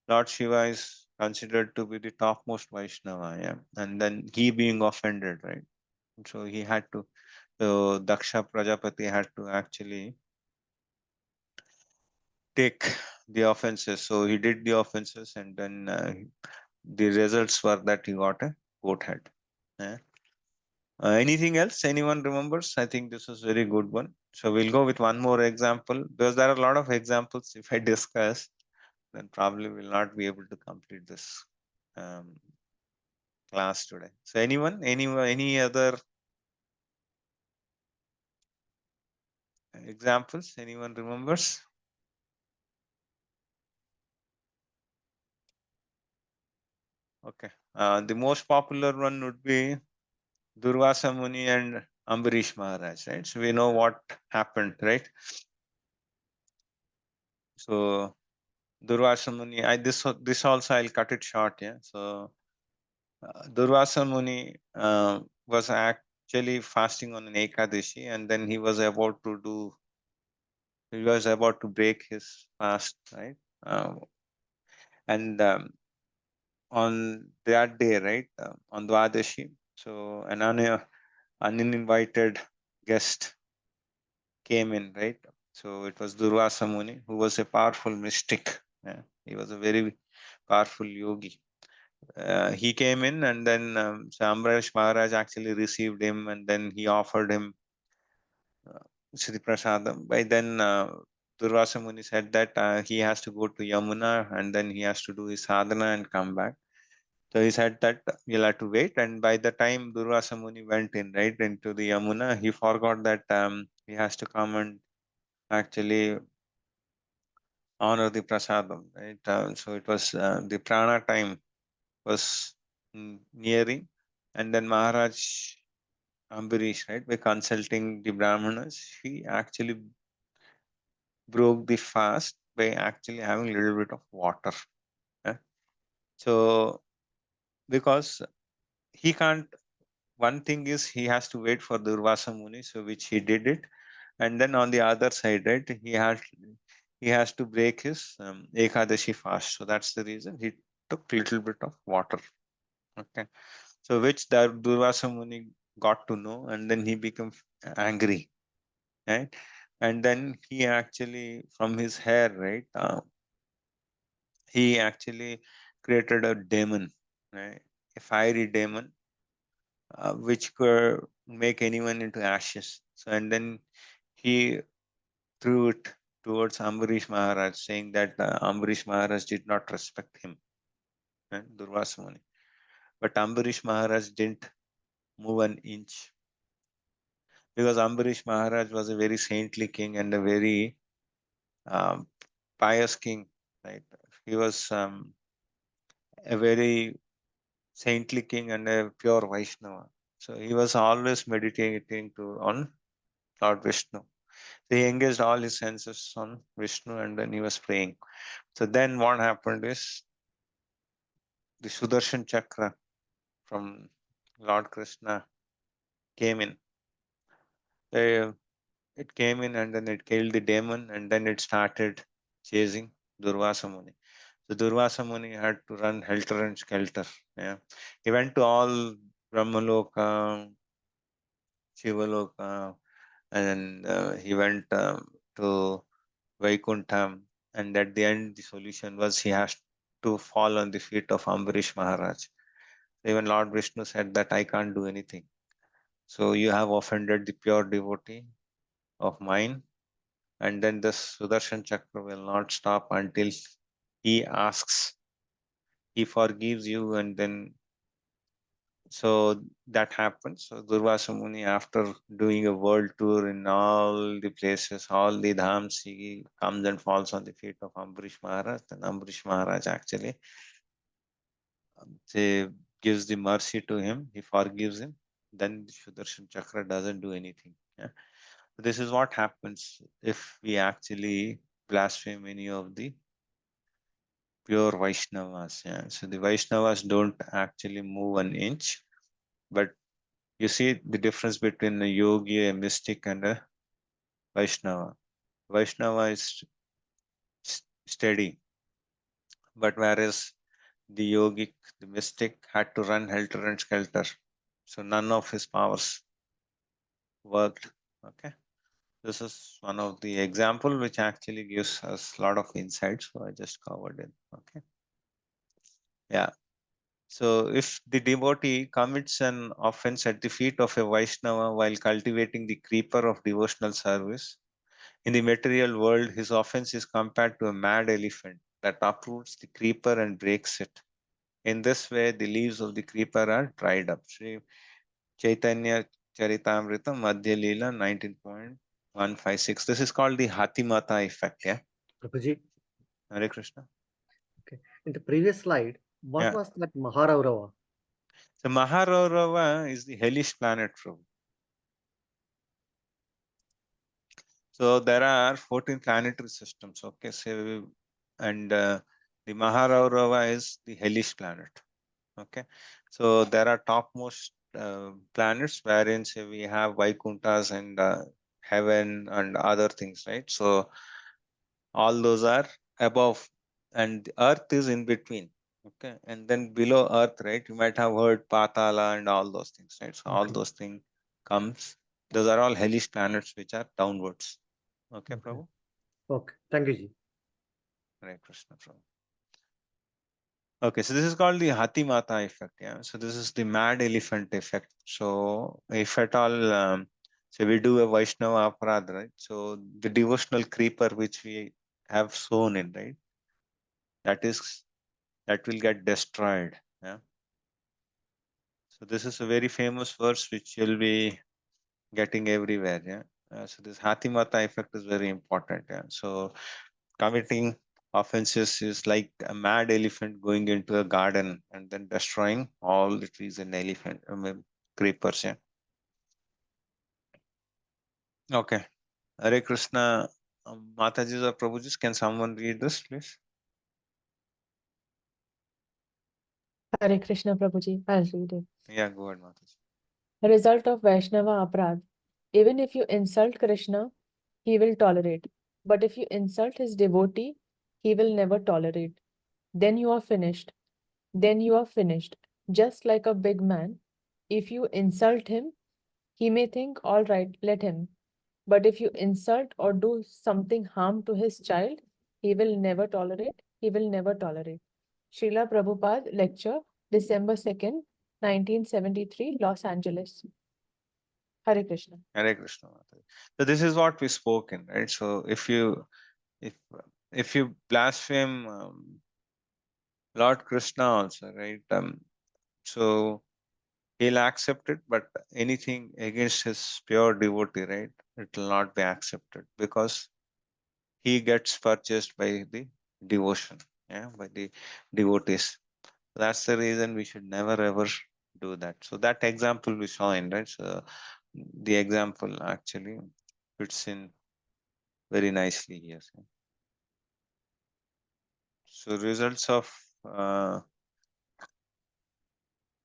Lord Shiva is considered to be the topmost Vaishnava, yeah, and then he being offended, right? So he had to. So Daksha Prajapati had to actually take the offenses. So he did the offenses, and then the results were that he got a goat head. Yeah. Anything else? Anyone remembers? I think this was very good one. So we'll go with one more example because there are a lot of examples. If I discuss, then probably will not be able to complete this um, class today. So anyone, any other examples? Anyone remembers? Okay. The most popular one would be Durvasa Muni and Ambarish Maharaj, right? So we know what happened, right? So Durvasa Muni, this also I'll cut it short, yeah. So Durvasa Muni was actually fasting on an Ekadashi, and then he was about to break his fast, right? And on that day, right, on Dwadashi, so an uninvited guest came in, right? So it was Durvasa Muni, who was a powerful mystic. Yeah? He was a very powerful yogi. He came in, and then Ambarish Maharaj actually received him, and then he offered him Sri Prasadam. By then, Durvasa Muni said that he has to go to Yamuna, and then he has to do his sadhana and come back. So he said that you'll have to wait. And by the time Durvasa Muni went in, right, into the Yamuna, he forgot that he has to come and actually honor the prasadam, right? So it was the prana time was nearing, and then Maharaj Ambarish, right, by consulting the Brahmanas, he actually broke the fast by actually having a little bit of water. Yeah? So because he can't, one thing is he has to wait for Durvasa Muni, so which he did it, and then on the other side, right, he has to break his Ekadashi fast. So that's the reason he took little bit of water. Okay. So which the Durvasa Muni got to know, and then he became angry, right? And then he actually, from his hair, right, he actually created a demon, right? A fiery demon, which could make anyone into ashes. So, and then he threw it towards Ambarish Maharaj, saying that Ambarish Maharaj did not respect him, right? Durvasa Muni. But Ambarish Maharaj didn't move an inch because Ambarish Maharaj was a very saintly king and a very um, pious king, right? He was a very saintly king and a pure Vaishnava. So he was always meditating on Lord Vishnu. So he engaged all his senses on Vishnu and then he was praying. So then what happened is the Sudarshan Chakra from Lord Krishna came in. It came in and then it killed the demon and then it started chasing Durvasa Muni. So Durvasa Muni had to run helter and skelter. Yeah. He went to all Brahmaloka, Shivaloka, and he went to Vaikuntham. And at the end, the solution was he has to fall on the feet of Ambarish Maharaj. Even Lord Vishnu said that I can't do anything. So you have offended the pure devotee of mine. And then the Sudarshan Chakra will not stop until he asks. He forgives you, and then so that happens. So Durvasa Muni, after doing a world tour in all the places, all the dhams, he comes and falls on the feet of Ambarish Maharaj. And Ambarish Maharaj actually say, gives the mercy to him. He forgives him. Then the Sudarshan Chakra doesn't do anything. Yeah? This is what happens if we actually blaspheme any of the pure Vaishnavas. Yeah? So the Vaishnavas don't actually move an inch, but you see the difference between a yogi, a mystic, and a Vaishnava. Vaishnava is steady, but whereas the yogic, the mystic, had to run helter and skelter. So none of his powers worked. Okay. This is one of the example which actually gives us a lot of insights. So I just covered it. Okay. Yeah. So if the devotee commits an offense at the feet of a Vaishnava while cultivating the creeper of devotional service, in the material world, his offense is compared to a mad elephant that uproots the creeper and breaks it. In this way, the leaves of the creeper are dried up. Sri Chaitanya Charitamrita Madhya Leela 19.156. This is called the Hatimata effect. Yeah. Prabhuji, Hare Krishna. okay. In the previous slide, what Yeah. was that Maharaurava? So Maharaurava is the hellish planet, Prabhu. So there are 14 planetary systems. Okay. So, and the Maharaurava is the hellish planet. Okay. So there are topmost planets wherein say we have Vaikunthas and heaven and other things, right? So all those are above and the earth is in between. Okay. And then below earth, right, you might have heard Patala and all those things, right? So all those things comes, those are all hellish planets which are downwards. Okay, Prabhu? Okay, thank you, Ji. Hare Krishna, Prabhu. Okay, so this is called the Hatimata effect. Yeah, so this is the mad elephant effect. So if at all, so we do a Vaishnava aparad, right? So the devotional creeper which we have sown in, right? That will get destroyed. Yeah. So this is a very famous verse which you'll be getting everywhere. Yeah. So this Hatimata effect is very important. Yeah. So committing offenses is like a mad elephant going into a garden and then destroying all the trees and creepers. Yeah. Okay. Hare Krishna. Mataji or Prabhuji, can someone read this, please? Hare Krishna Prabhuji, I'll read it. Yeah, go ahead, Mataji. The result of Vaishnava Aprad. Even if you insult Krishna, he will tolerate. But if you insult his devotee, he will never tolerate. Then you are finished. Then you are finished. Just like a big man, if you insult him, he may think, all right, let him. But if you insult or do something harm to his child, he will never tolerate. He will never tolerate. Srila Prabhupada lecture, December 2nd, 1973, Los Angeles. Hare Krishna. Hare Krishna, Mataji. So this is what we spoke in, right? So if you blaspheme Lord Krishna also, right? So he'll accept it, but anything against his pure devotee, right? It will not be accepted because he gets purchased by the devotion, yeah, by the devotees. That's the reason we should never ever do that. So that example we saw in, right? So the example actually fits in very nicely here. So results of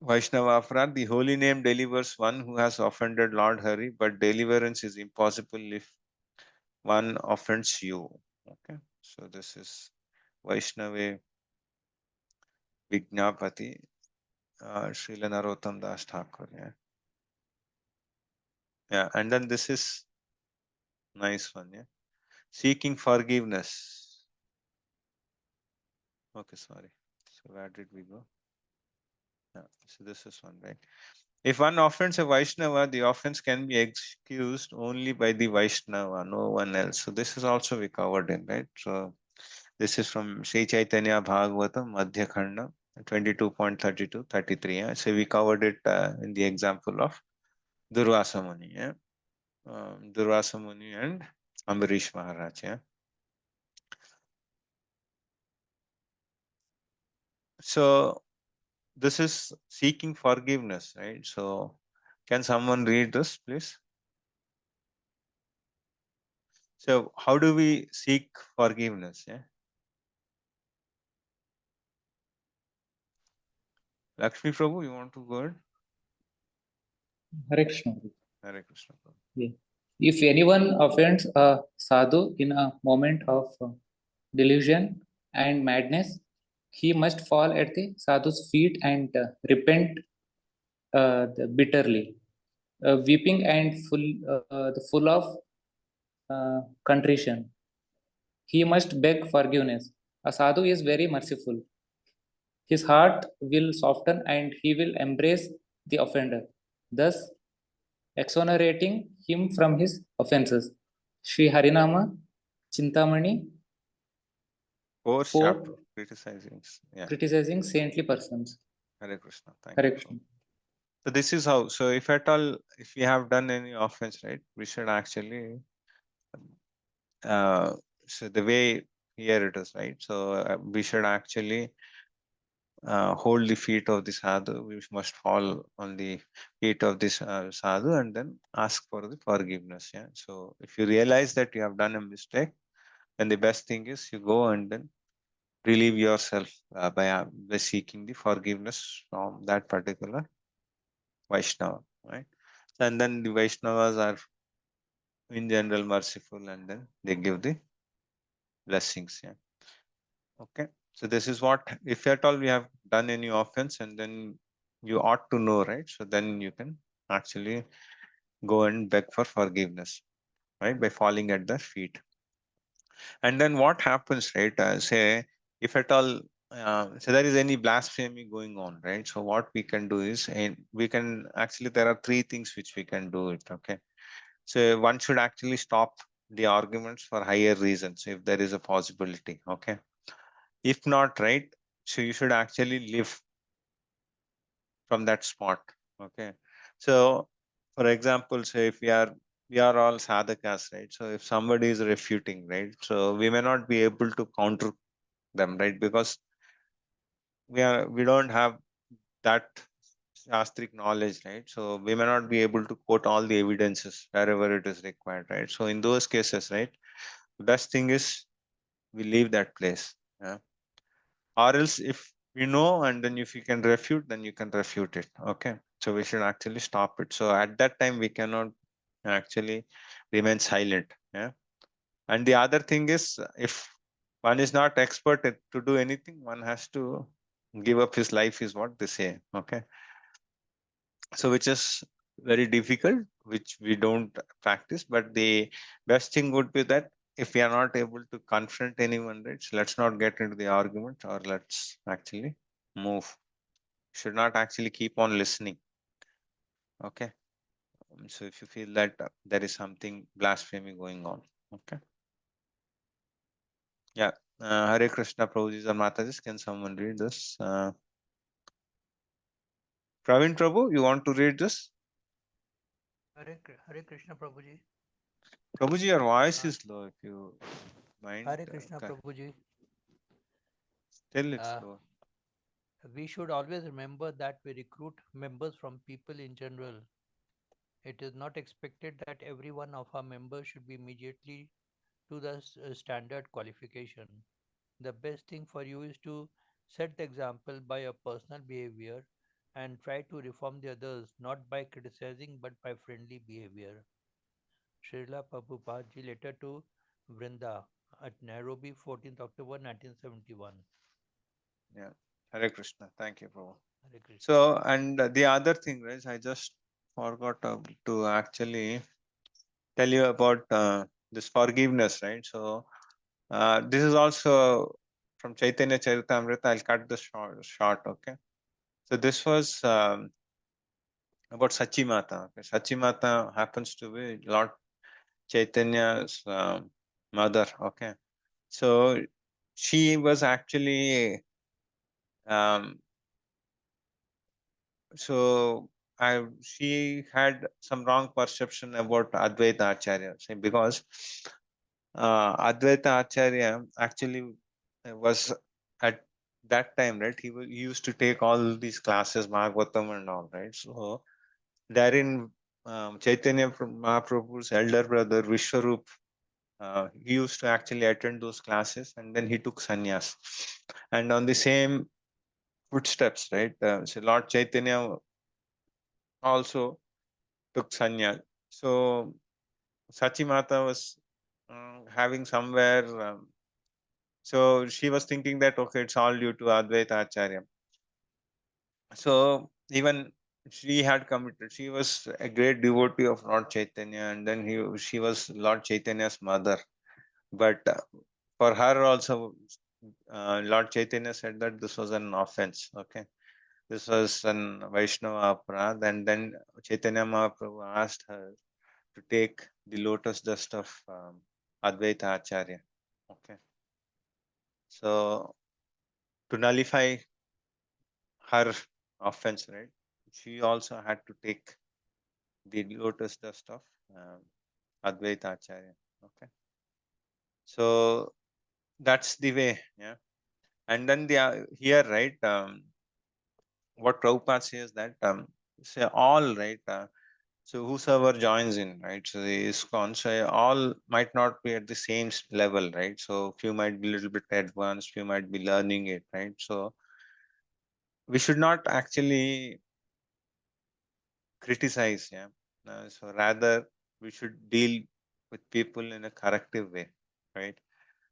Vaishnava Aparad, the holy name delivers one who has offended Lord Hari, but deliverance is impossible if one offends you. Okay, so this is Vaishnava Vignapati, Srila Narottam Das Thakur. Yeah, and then this is nice one. Yeah, seeking forgiveness. Okay, sorry. So where did we go? Yeah, so this is one, right? If one offends a Vaishnava, the offense can be excused only by the Vaishnava, no one else. So this is also we covered in, right? So this is from Sri Chaitanya Bhagavatam, Madhya Khanda, 22.32, 33. Yeah? So we covered it in the example of Durvasa Muni, yeah? Durvasa Muni and Ambarish Maharaj. Yeah? So this is seeking forgiveness, right? So can someone read this, please? So how do we seek forgiveness? Yeah. Lakshmi Prabhu, you want to go ahead? Hare Krishna. Hare Krishna Prabhu. Yeah. If anyone offends a sadhu in a moment of delusion and madness, he must fall at the sadhu's feet and repent bitterly, weeping and full of contrition. He must beg forgiveness. A sadhu is very merciful. His heart will soften and he will embrace the offender, thus exonerating him from his offenses. Sri Harinama Chintamani Fourth 4 chapter, criticizing. Yeah. criticizing saintly persons. Hare Krishna. Thank Hare you. Krishna. So this is how. So if at all, if we have done any offense, right, we should actually. So the way here it is, right. So we should actually hold the feet of the sadhu. We must fall on the feet of this sadhu and then ask for the forgiveness. Yeah. So if you realize that you have done a mistake, then the best thing is you go and then relieve yourself by seeking the forgiveness from that particular Vaishnava, right? And then the Vaishnavas are in general merciful and then they give the blessings. Yeah. Okay. So this is what, if at all we have done any offense and then you ought to know, right? So then you can actually go and beg for forgiveness, right? By falling at their feet. And then what happens, right? Say, if at all, so there is any blasphemy going on, right? So what we can do is, and we can actually, there are three things which we can do it, okay? So one should actually stop the arguments for higher reasons if there is a possibility, okay? If not, right, so you should actually live from that spot, okay? So for example, say if we are all sadhakas, right? So if somebody is refuting, right, so we may not be able to counter them, right, because we don't have that shastric knowledge, right? So we may not be able to quote all the evidences wherever it is required, right? So in those cases, right, the best thing is we leave that place, yeah? Or else if we know and then if you can refute, then you can refute it, okay? So we should actually stop it. So at that time we cannot actually remain silent, yeah? And the other thing is, if one is not expert to do anything, one has to give up his life, is what they say, okay? So which is very difficult, which we don't practice, but the best thing would be that if we are not able to confront anyone, right, so let's not get into the argument, or let's actually move. Should not actually keep on listening, okay? So if you feel that there is something blasphemy going on, okay? Yeah. Hare Krishna, Prabhuji and Matajis, can someone read this? Praveen Prabhu, you want to read this? Hare Krishna Prabhuji. Prabhuji, your voice is low, if you mind. Hare Krishna Prabhuji. Still it's low. We should always remember that we recruit members from people in general. It is not expected that every one of our members should be immediately to the standard qualification. The best thing for you is to set the example by your personal behavior and try to reform the others, not by criticizing but by friendly behavior. Srila Prabhupada ji, letter to Vrinda at Nairobi, 14th October 1971. Yeah. Hare Krishna. Thank you, Prabhu. Hare Krishna. So, and the other thing, right, I just forgot to actually tell you about this forgiveness, right? So, this is also from Chaitanya Charitamrita. I'll cut this short, okay? So, this was about Sachi Mata. Okay? Sachi Mata happens to be Lord Chaitanya's mother, okay? So, she was actually um, so she had some wrong perception about Advaita Acharya, because Advaita Acharya actually was at that time, right? He used to take all these classes, Bhagavatam and all, right? So therein, Chaitanya Mahaprabhu's elder brother Vishwarup, he used to actually attend those classes, and then he took sannyas. And on the same footsteps, right? So Lord Chaitanya also took sannyas. So Sachi Mata was having somewhere. So she was thinking that okay, it's all due to Advaita Acharya. So even she had committed. She was a great devotee of Lord Chaitanya, and then she was Lord Chaitanya's mother. But for her also, Lord Chaitanya said that this was an offense. Okay, this was an Vaishnava aparad, and then Chaitanya Mahaprabhu asked her to take the lotus dust of Advaita Acharya. Okay, so to nullify her offense, right? She also had to take the lotus dust of Advaita Acharya. Okay, so that's the way, yeah. And then here, right? What Prabhupada says that say all right. So whosoever joins in, right? So the ISKCON, so all might not be at the same level, right? So few might be a little bit advanced, few might be learning it, right? So we should not actually criticize, yeah. So rather we should deal with people in a corrective way, right?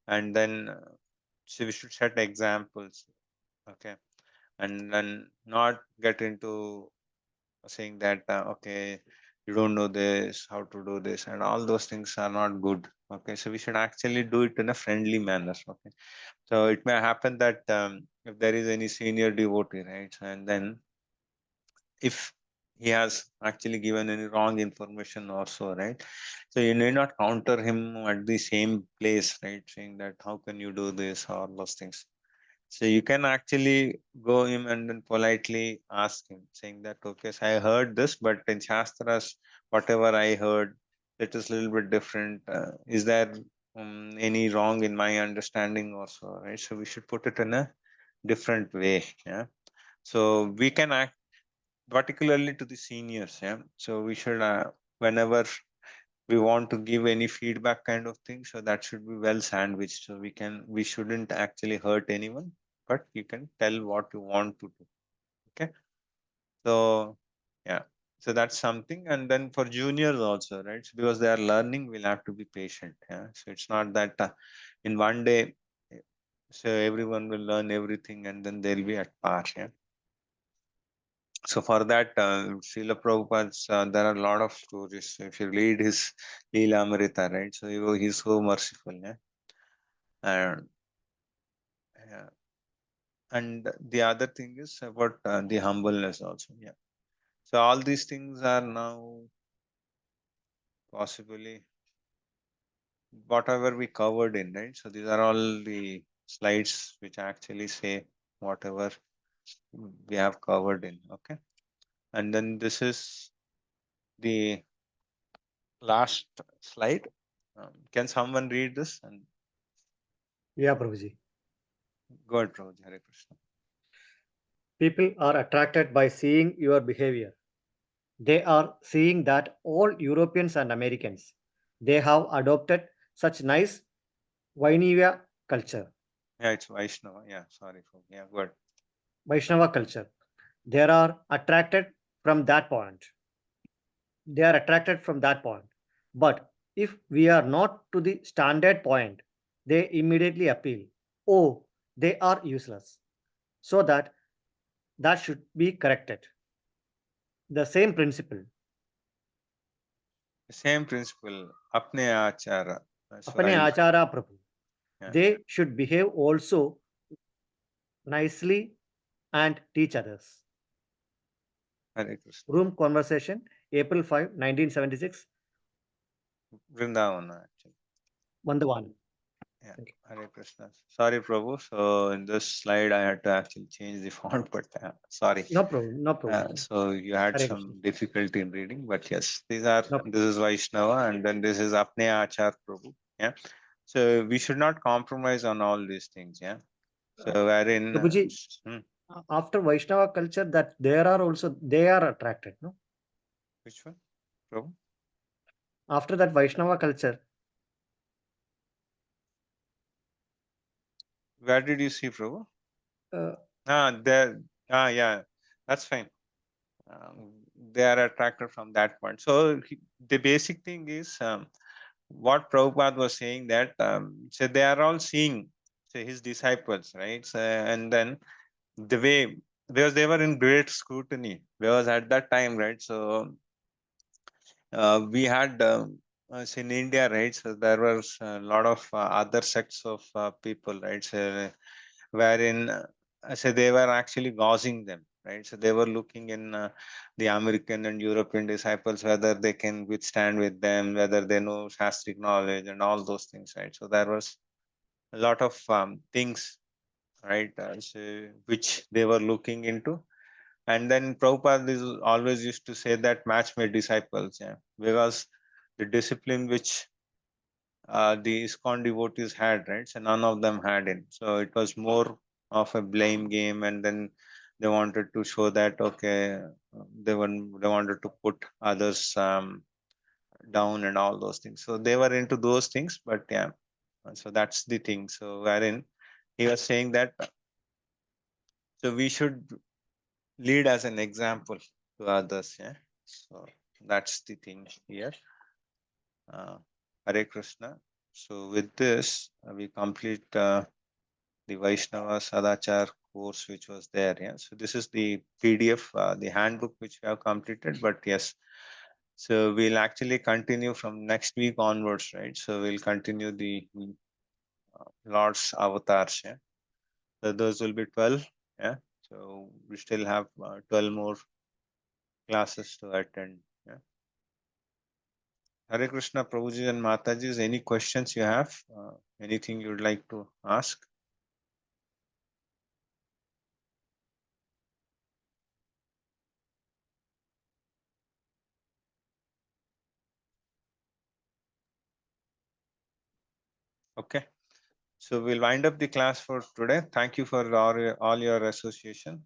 And then so we should set examples, okay, and then not get into saying that okay, you don't know this, how to do this, and all those things are not good. Okay, so we should actually do it in a friendly manner. Okay, so it may happen that if there is any senior devotee, right, and then if he has actually given any wrong information also, right, so you need not counter him at the same place, right, saying that how can you do this, or those things. So you can actually go him and then politely ask him, saying that, okay, so I heard this, but in Shastras, whatever I heard, it is a little bit different. Is there any wrong in my understanding also, right? So we should put it in a different way. Yeah. So we can act particularly to the seniors. Yeah. So we should, whenever we want to give any feedback kind of thing, so that should be well sandwiched, so we shouldn't actually hurt anyone, but you can tell what you want to do. Okay, so yeah, so that's something. And then for juniors also, right, so because they are learning, we'll have to be patient. Yeah, so it's not that in one day, so everyone will learn everything and then they'll be at par. Yeah, so for that, Srila Prabhupada's, there are a lot of stories. If you read his Leela Amrita, right? So he's so merciful, yeah. And yeah. And the other thing is about the humbleness also, yeah. So all these things are now possibly whatever we covered in, right? So these are all the slides which actually say whatever we have covered in, okay. And then this is the last slide. Can someone read this? And Yeah, Prabhuji. go ahead, Prabhuji. Hare Krishna. People are attracted by seeing your behavior. They are seeing that all Europeans and Americans, they have adopted such nice Vainivya culture, Yeah, it's Vaishnava. Yeah, sorry for yeah, good. Vaishnava culture. They are attracted from that point. They are attracted from that point. But if we are not to the standard point, they immediately appeal. Oh, they are useless. So that should be corrected. The same principle. The same principle. Apne achara. So Apane I'll achara prabhu. yeah. They should behave also nicely and teach others. Hare Krishna. Room conversation, April 5, 1976, Vrindavana actually. Mandavan. Yeah, Thank you. Hare Krishna. Sorry, Prabhu. So in this slide, I had to actually change the font, but sorry. No problem. No problem. So you had Hare Krishna. some difficulty in reading, but yes, these are No problem. this is Vaishnava, and then this is Apne Achar Prabhu. Yeah. So we should not compromise on all these things. Yeah. So wherein Prabhuji, after Vaishnava culture, that there are also they are attracted. No, which one, Prabhu? after that Vaishnava culture, Where did you see Prabhu? uh, There. Yeah, that's fine. They are attracted from that point. So the basic thing is what Prabhupada was saying that so they are all seeing so his disciples, right? So, and then the way because they were in great scrutiny because at that time, right? So we had so in India, right? So there was a lot of other sects of people, right? So wherein so they were actually gauging them, right? So they were looking in the American and European disciples whether they can withstand with them, whether they know Shastric knowledge and all those things, right? So there was a lot of things, right? So which they were looking into. And then Prabhupada is always used to say that match made disciples, yeah, because the discipline which the ISKCON devotees had, right? So none of them had it. So it was more of a blame game, and then they wanted to show that okay, they wanted to put others down and all those things. So they were into those things, but yeah. So that's the thing. So wherein he was saying that so we should lead as an example to others. Yeah. So that's the thing here. Hare Krishna. So with this, we complete the Vaishnava Sadachar course which was there. Yeah. So this is the PDF, the handbook which we have completed. But yes, so we'll actually continue from next week onwards, right? So we'll continue the Lord's avatars. Yeah. So those will be 12. Yeah. So we still have 12 more classes to attend. Yeah. Hare Krishna, Prabhuji and Mataji, any questions you have? Anything you'd like to ask? Okay. So we'll wind up the class for today. Thank you for all your association.